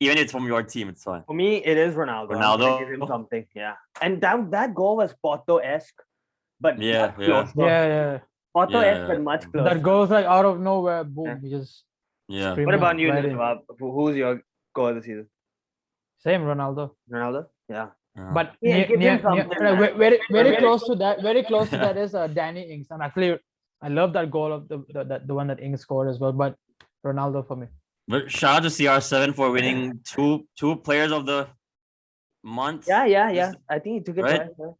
Even if it's from your team, it's fine. For me, it is Ronaldo. I'm Ronaldo? gonna give him something, yeah. And that goal was Porto-esque, but much closer. Yeah. Porto-esque, but much closer. That goes like out of nowhere. Boom. He just screamed What about you, right in. Nizam? Who's your goal of the season? Same Ronaldo. Ronaldo? Yeah. But Yeah, give him something, man. very close to that. Very close to that is Danny Ings. And actually, I love that goal of the one that Ings scored as well. But Ronaldo for me. But shout out to CR7 for winning two players of the month. Yeah. I think he took it Right? right.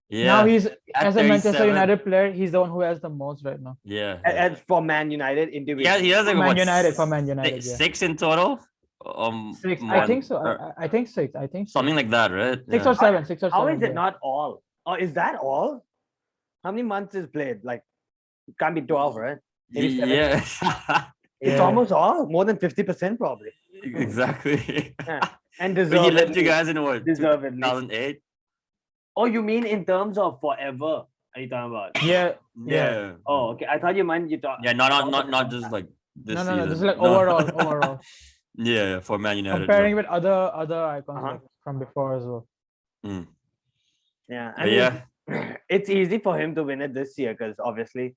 Yeah. Now he's At as a Manchester 37. United player, he's the one who has the most right now. Yeah. And for Man United individually. He has like For Man United, yeah. 6 in total. 6. I think so. I think 6. I think so. Something like that, right? 6 or 7. 6 or 7. How is it not all? Or is that all? How many months is played? Like, it can't be 12, right? Maybe 7. Yeah. It's almost all. More than 50% probably. Exactly. And But deserve he it. left you guys in what? Deserve it. 2008? Oh, you mean in terms of forever? Are you talking about? Yeah. Oh, okay. I thought you meant you thought. Yeah, not just like this No. season. This is like No. overall. Yeah, for Man United. Comparing with other icons like from before as well. Yeah. But yeah. It's easy for him to win it this year because obviously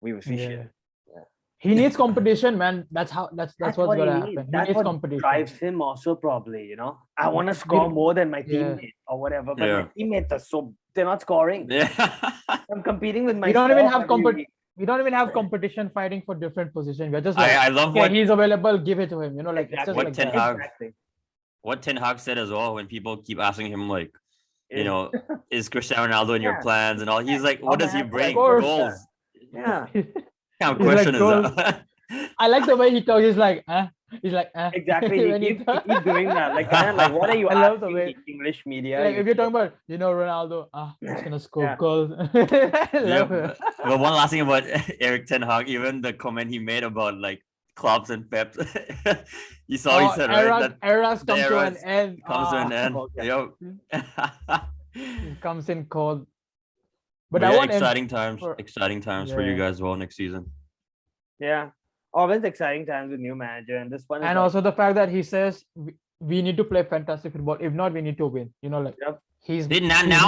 we will see shit. He needs competition, man. That's what's gonna happen. He That's needs what competition. drives him also probably, I want to score more than my teammate or whatever, but my teammates are they're not scoring. Yeah. I'm competing with myself. We don't even have we don't even have competition fighting for different positions. We're just like, I love what he's available, give it to him. Like it's just what like Ten that. Hag, what Ten Hag said as well when people keep asking him like, is Cristiano Ronaldo in your plans and all? He's like, what does he bring? Goals. Yeah. What kind of question is that? I like the way he talks. He's like, He's like, Exactly. He keep doing that. Like, what are you I love asking the way the English media? like if you're talking about Ronaldo, he's gonna score goals. I love it. But one last thing about Eric Ten Hag, even the comment he made about like clubs and Pep, you saw he said right that eras come to an end. Comes to an end. okay. Yep. It comes in cold. But I yeah, want exciting times for you Yeah. guys as well next season. Yeah. Always exciting times with new manager, and this one is And like- also the fact that he says we need to play fantastic football. If not, we need to win. Like he's Now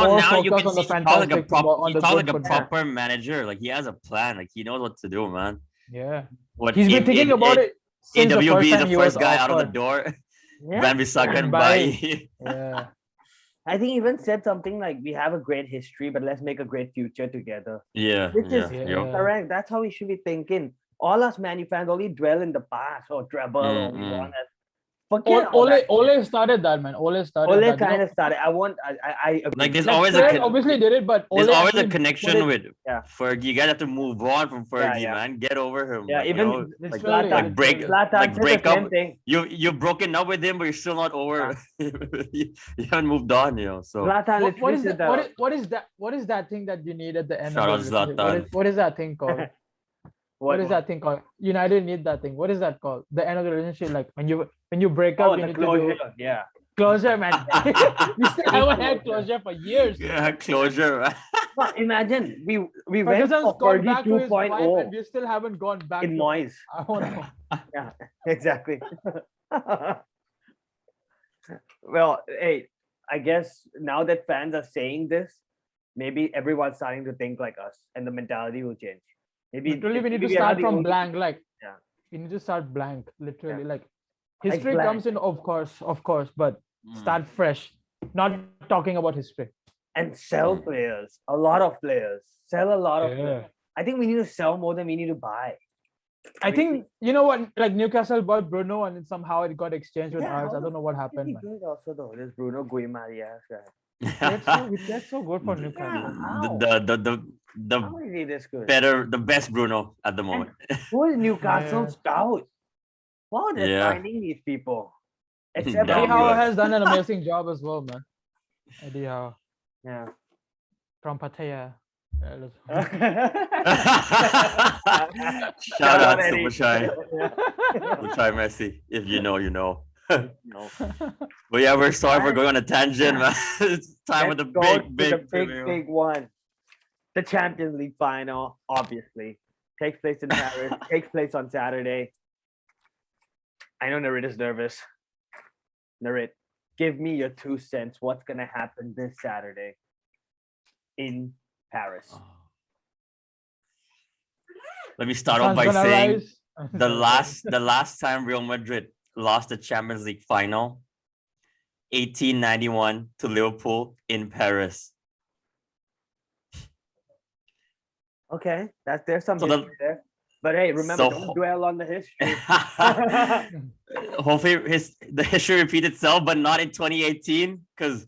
more you focused can on the see he talks like a fantastic football, on he the talks good like a football. proper manager. Like he has a plan. Like he knows what to do, man. Yeah, What he's been thinking about it since the AWB first is time the he was first guy out of the offered. door. Yeah. Van Bissaka and Bye. Bai. Yeah, I think he even said something like, "We have a great history, but let's make a great future together." Yeah. Which is Yeah. correct. That's how we should be thinking. All us Man U fans only dwell in the past or treble or we Mm-mm. want that. Forget all that. Ole started that, man. Ole started Ole that. kind of started. I agree. Like there's Like, always Fred obviously did it, but there's Ole always a actually connection put it- with Yeah. Fergie. You guys have to move on from Fergie, yeah. man. Get over him. Yeah, like, even like, literally, like break Zlatan like said break the same up. thing. You've broken up with him, but you're still not over. you haven't moved on, So Zlatan What literally is said that? that. What is that thing that you need at the end Shout out of the relationship? Zlatan. What is that thing called? What is that thing called? United need that thing. What is that called? The end of the relationship, like when you break up, Oh, you the need closure. to do Yeah. closure, man. We still haven't had closure for years. yeah, closure. Man. But imagine we went Ferguson's for gone Fergie back to his wife, 2.0 and we still haven't gone back. in to, Moyes. I want to know. Yeah, exactly. Well, hey, I guess now that fans are saying this, maybe everyone's starting to think like us, and the mentality will change. Maybe Literally, we need to maybe we are start the from only- blank. Like, Yeah. we need to start blank. Literally, like Like history blank. comes in, of course, but start fresh. Not talking about history. and sell players. A lot of players. Sell a lot of Yeah. players. I think we need to sell more than we need to buy. I think you know what, like Newcastle bought Bruno and then somehow it got exchanged with Yeah, ours. how I don't know what Pretty happened, man. good also though. This Bruno Guimaraes guy. He played so good for the, Newcastle. How? the How is he this good? the best Bruno at the moment. Who is Newcastle Yeah. scout? What are they Yeah. finding these people? Except Down Eddie the Howe road. has done an amazing job as well, man. Eddie Howe yeah. from Pattaya. Shout out Eddie. Super Shy. Yeah. Super Shy Messi. If you know, you know. No. But yeah, we're sorry for going on a tangent, man. It's time with the Let's go to big the preview. big one. The Champions League final, obviously, takes place in Paris. Takes place on Saturday. I know Narit is nervous. Narit, give me your 2 cents. What's gonna happen this Saturday in Paris? Let me start Sun's off by gonna saying rise. the last time Real Madrid lost the Champions League final, 1891 to Liverpool in Paris. Okay, there's some So the- history there. But hey, remember, So- don't dwell on the history. Hopefully the history repeats itself, but not in 2018, because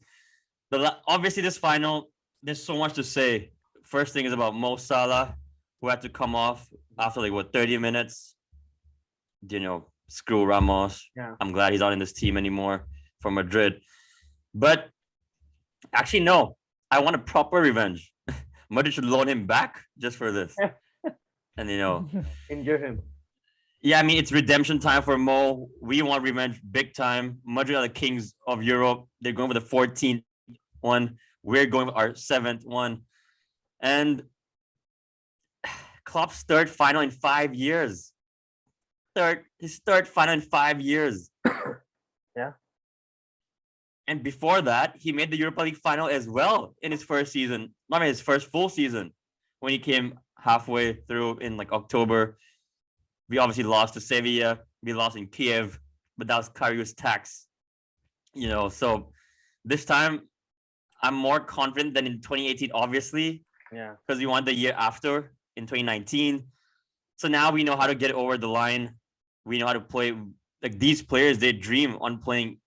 obviously this final, there's so much to say. First thing is about Mo Salah, who had to come off after 30 minutes. You know, screw Ramos. Yeah. I'm glad he's not in this team anymore for Madrid. But actually, no, I want a proper revenge. Madrid should loan him back just for this. And Injure him. yeah, I mean, it's redemption time for Mo. We want revenge big time. Madrid are the kings of Europe. They're going for the 14th one. We're going for our 7th one. And Klopp's third final in 5 years. His third final in 5 years. Yeah. And before that, he made the Europa League final as well in his first season. Not his first full season, when he came halfway through in October. We obviously lost to Sevilla. We lost in Kiev, but that was Karius tax. So this time I'm more confident than in 2018, obviously, Yeah. because we won the year after in 2019. So now we know how to get over the line. We know how to play. These players, they dream on playing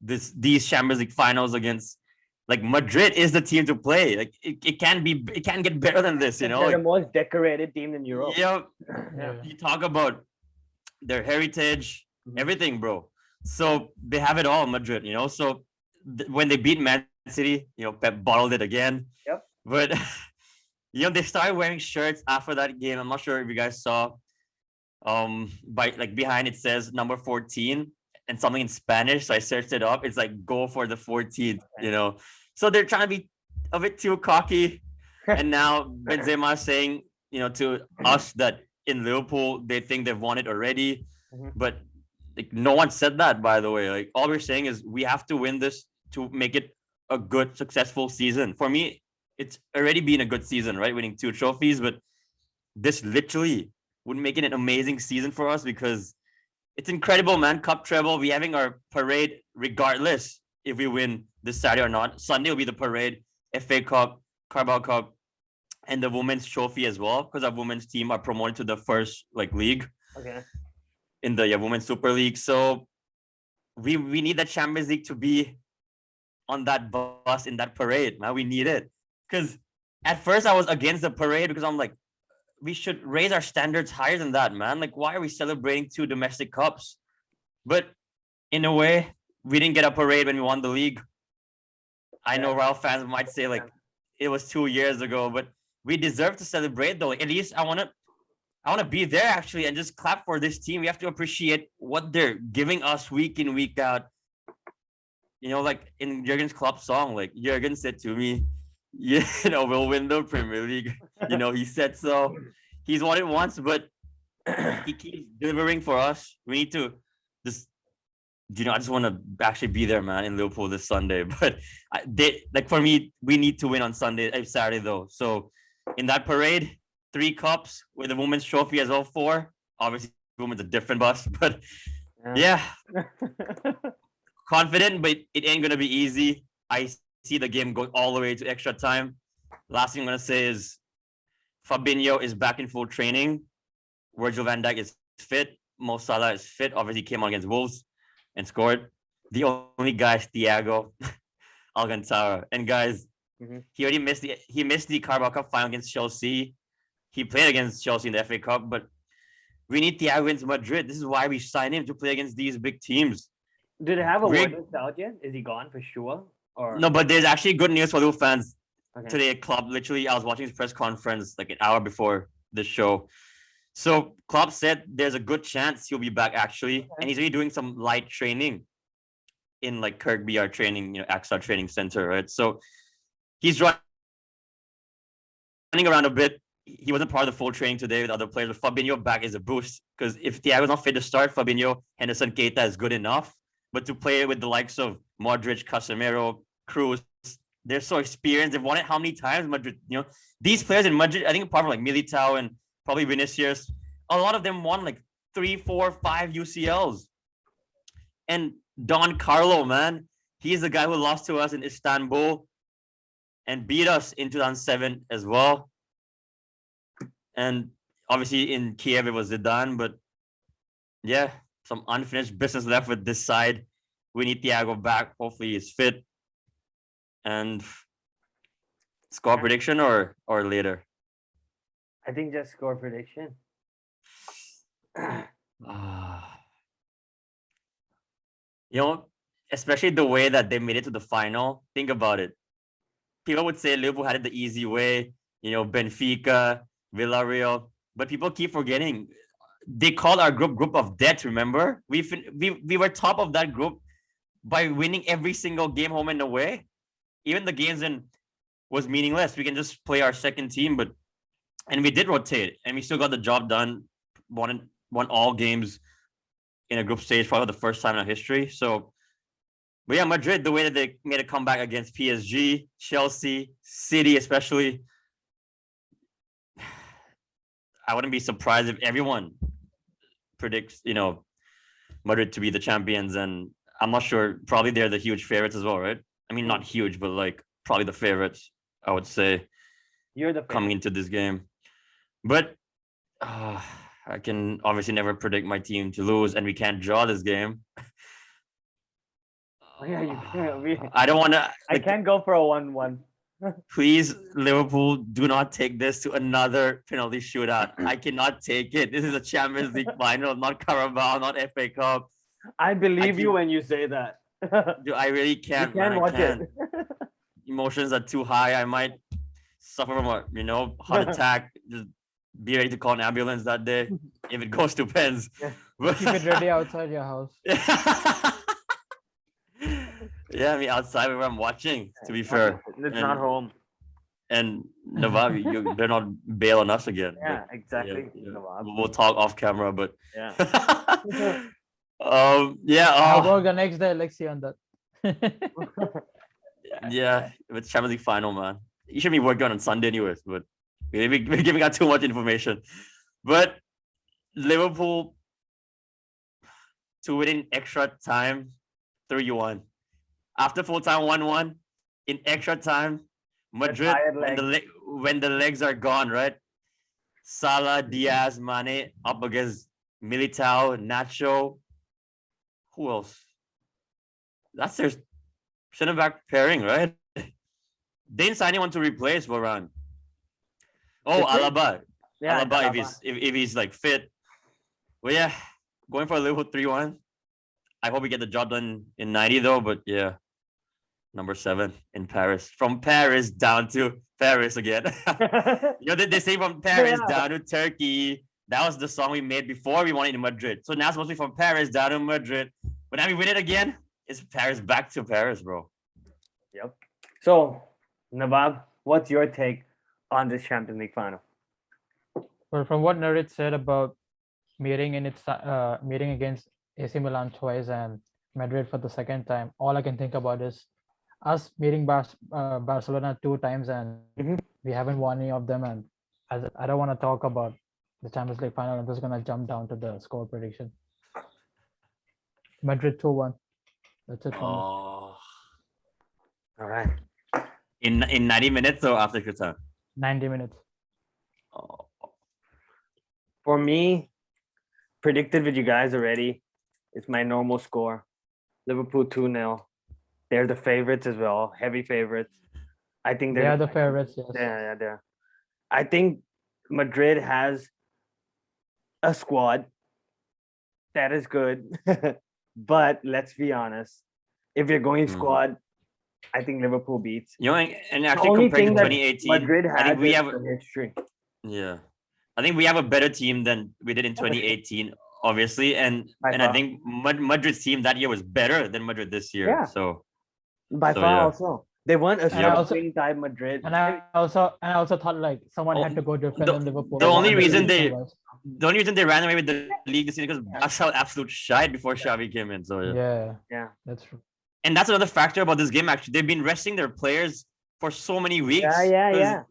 these Champions League finals against Madrid is the team to play. It can't get better than this, They're the most decorated team in Europe. Yeah. Yeah. You talk about their heritage, Mhm. everything, bro. So they have it all, Madrid, So when they beat Man City, Pep bottled it again. Yep. But they started wearing shirts after that game. I'm not sure if you guys saw. Behind it says number 14 and something in Spanish. So I searched it up. It's go for the 14th, So they're trying to be a bit too cocky. And now Benzema is saying, to us that in Liverpool, they think they've won it already. Mhm. But no one said that, by the way. All we're saying is we have to win this to make it a good, successful season. For me, it's already been a good season, right? Winning 2 trophies, but this literally would make it an amazing season for us because it's incredible, man. Cup treble. We're having our parade regardless if we win this Saturday or not. Sunday will be the parade, FA Cup, Carabao Cup, and the women's trophy as well, because our women's team are promoted to the first league Okay. in the Women's Super League. So we need the Champions League to be on that bus in that parade, man. We need it. Because at first I was against the parade because I'm like, we should raise our standards higher than that, man. Why are we celebrating 2 domestic cups? But in a way, we didn't get a parade when we won the league. I know Real fans might say it was 2 years ago, but we deserve to celebrate though. At least I want to be there actually and just clap for this team. We have to appreciate what they're giving us week in, week out. In Jurgen's Klopp song, Jurgen said to me, we'll win the Premier League. He said so. He's won it once, but he keeps delivering for us. We need to just, I just want to actually be there, man, in Liverpool this Sunday. But for me, we need to win on Saturday though. So in that parade, 3 cups with the women's trophy as well, 4. Obviously, women's a different bus, but yeah. Confident, but it ain't gonna be easy. I see the game going all the way to extra time. Last thing I'm gonna say is Fabinho is back in full training. Virgil van Dijk is fit. Mo Salah is fit. Obviously, came on against Wolves and scored. The only guy is Thiago Alcantara. And guys, he already missed the Carabao Cup final against Chelsea. He played against Chelsea in the FA Cup, but we need Thiago against Madrid. This is why we signed him, to play against these big teams. Do they have a word out yet? Is he gone for sure? Or no? But there's actually good news for Liverpool fans. Okay. Today at Klopp, literally, I was watching his press conference like an hour before the show. So Klopp said there's a good chance he'll be back actually, and he's really doing some light training in like Kirkby, our training, AXA training center, right? So he's running around a bit. He wasn't part of the full training today with other players. But Fabinho back is a boost, because if Thiago's not fit to start, Fabinho, Henderson, Keita is good enough. But to play with the likes of Modric, Casemiro, Cruz, they're so experienced. They've won it how many times? Madrid, these players in Madrid, I think apart from like Militao and probably Vinicius, a lot of them won like 3, 4, 5 UCLs. And Don Carlo, man, he's the guy who lost to us in Istanbul and beat us in 2007 as well. And obviously in Kiev it was Zidane, but yeah, some unfinished business left with this side. We need Thiago back. Hopefully he's fit. And score prediction or later? I think just score prediction. Especially the way that they made it to the final. Think about it. People would say Liverpool had it the easy way, Benfica, Villarreal, but people keep forgetting. They called our group of death, remember? We were top of that group by winning every single game home and away. Even the games was meaningless. We can just play our second team, and we did rotate, and we still got the job done. Won all games in a group stage, probably the first time in our history. So, but yeah, Madrid, the way that they made a comeback against PSG, Chelsea, City, especially, I wouldn't be surprised if everyone predicts, Madrid to be the champions. And I'm not sure, probably they're the huge favorites as well, right? I mean, not huge, but like probably the favorites, I would say. You're the favorite coming into this game. But I can obviously never predict my team to lose, and we can't draw this game. Yeah, you can. I don't want to. I can't go for a 1-1. Please, Liverpool, do not take this to another penalty shootout. I cannot take it. This is a Champions League final, not Carabao, not FA Cup. I believe you when you say that. Dude, I really can't. You can't watch it. Emotions are too high. I might suffer from a heart attack. Just be ready to call an ambulance that day if it goes to pens. Keep it ready outside your house. Yeah, I mean outside where I'm watching. To be fair, it's not home. And Nawab, you better not bail on us again. Yeah, exactly. Yeah. We'll talk off camera, but yeah. I'll work the next day. Let's see on that. Yeah, it's Champions League final, man. You should be working on Sunday anyways, but we're giving out too much information. But Liverpool to win in extra time, 3-1. After full time, 1-1. In extra time, Madrid, when the legs are gone, right? Salah, Diaz, Mane up against Militao, Nacho. Who else? That's their center back pairing, right? They didn't sign anyone to replace Varane. Oh, Alaba. Yeah, Alaba, if he's like fit. Well, yeah, going for a Liverpool 3-1. I hope we get the job done in 90 though, but yeah. Number 7 in Paris. From Paris down to Paris again. They say from Paris down to Turkey. That was the song we made before we won it in Madrid. So now it's supposed to be from Paris down to Madrid. But now we win it again. It's Paris back to Paris, bro. Yep. So, Nawab, what's your take on this Champions League final? Well, from what Narit said about meeting against AC Milan twice and Madrid for the second time, all I can think about is us meeting Barcelona 2 times and we haven't won any of them. And I don't want to talk about the Champions League final. I'm just going to jump down to the score prediction. Madrid 2-1. That's it for me. All right. In 90 minutes or after extra time? 90 minutes. Oh, For me, predicted with you guys already. It's my normal score. Liverpool 2-0. They're the favorites as well. Heavy favorites. I think They are the favorites, yes. Yeah, they're. I think Madrid has a squad that is good, but let's be honest. If you're going squad, I think Liverpool beats. You know, and The actually only compared to thing that 2018, Madrid I has think we is have the history. yeah, I think we have a better team than we did in 2018, obviously, and By I far. think Madrid's team that year was better than Madrid this year. Yeah. So By So, far, yeah. also they weren't a And I also- swing type Madrid. And I also thought like someone had to go defend them Liverpool. the only reason was. the only reason they ran away with the league this season because Barca was absolute shite before Xavi came in. So yeah. Yeah, that's true. And that's another factor about this game. Actually, they've been resting their players for so many weeks. Yeah.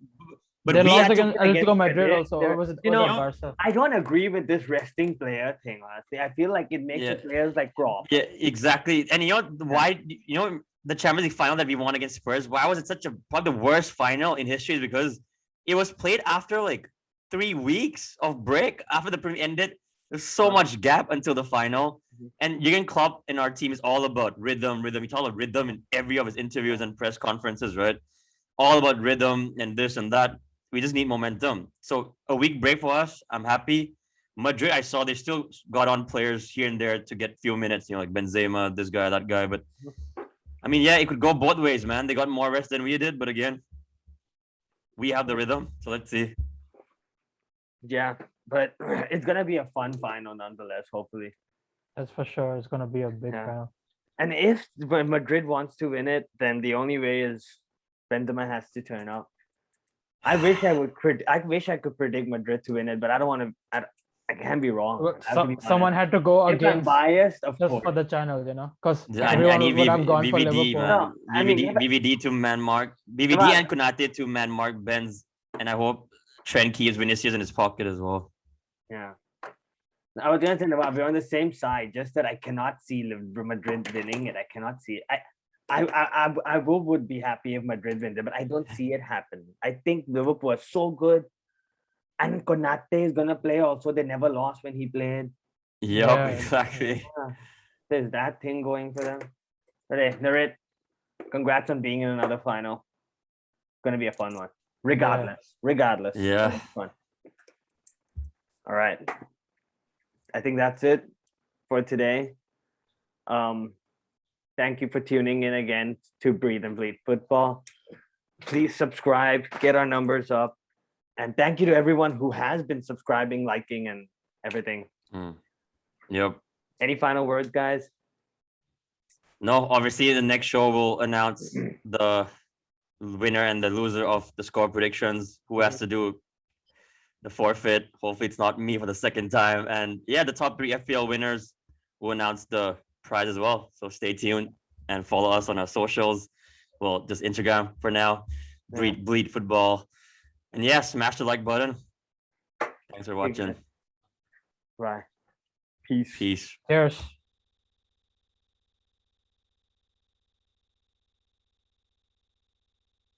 But They we lost had to- against Atletico Madrid Madrid. also. They're- Or was it you was know, it Barca? I don't agree with this resting player thing. Honestly, I feel like it makes the Yeah. players like crop. Yeah, exactly. And you know why? You know the Champions League final that we won against Spurs. Why was it such a probably the worst final in history? Is because it was played after like 3 weeks of break after the Premier ended. There's so much gap until the final. And Jurgen Klopp in our team is all about rhythm. He talks about rhythm in every of his interviews and press conferences, right? All about rhythm and this and that. We just need momentum. So a week break for us. I'm happy. Madrid, I saw they still got on players here and there to get few minutes, you know, like Benzema, this guy, that guy. But I mean, yeah, it could go both ways, man. They got more rest than we did, but again, we have the rhythm. So let's see. Yeah, but it's gonna be a fun final nonetheless. Hopefully, That's for sure. It's gonna be a big Yeah. final. and if Madrid wants to win it, then the only way is Benzema has to turn up. I wish I would. I wish I could predict Madrid to win it, but I don't want to. I can't be wrong. I have to be Someone honest. had to go If I'm against biased, of just course. for the channel, you know, because Yeah, everyone need would have gone for VVD, Liverpool. man. No, I mean, VVD to man mark. VVD But- and Konate to man mark Benz. And I hope Trent keeps Vinicius in his pocket as well. Yeah. I was gonna say about we're on the same side, just that I cannot see Madrid winning it. I cannot see it. I would be happy if Madrid wins it, but I don't see it happen. I think Liverpool is so good, and Konate is gonna play also. They never lost when he played. Yep, Yeah. exactly. There's that thing going for them. But hey, Narit, congrats on being in another final. Gonna be a fun one. Regardless. Yeah. It's fun. All right. I think that's it for today. Thank you for tuning in again to Breathe and Bleed Football. Please subscribe, get our numbers up. And thank you to everyone who has been subscribing, liking, and everything. Yep. Any final words, guys? No, obviously the next show will announce the winner and the loser of the score predictions. Who has to do the forfeit? Hopefully it's not me for the second time. And yeah, the top 3 FPL winners will announce the prize as well. So stay tuned and follow us on our socials. Well, just Instagram for now. Bleed Football. And yeah, smash the like button. Thanks for watching. Right. Peace. Peace. Cheers.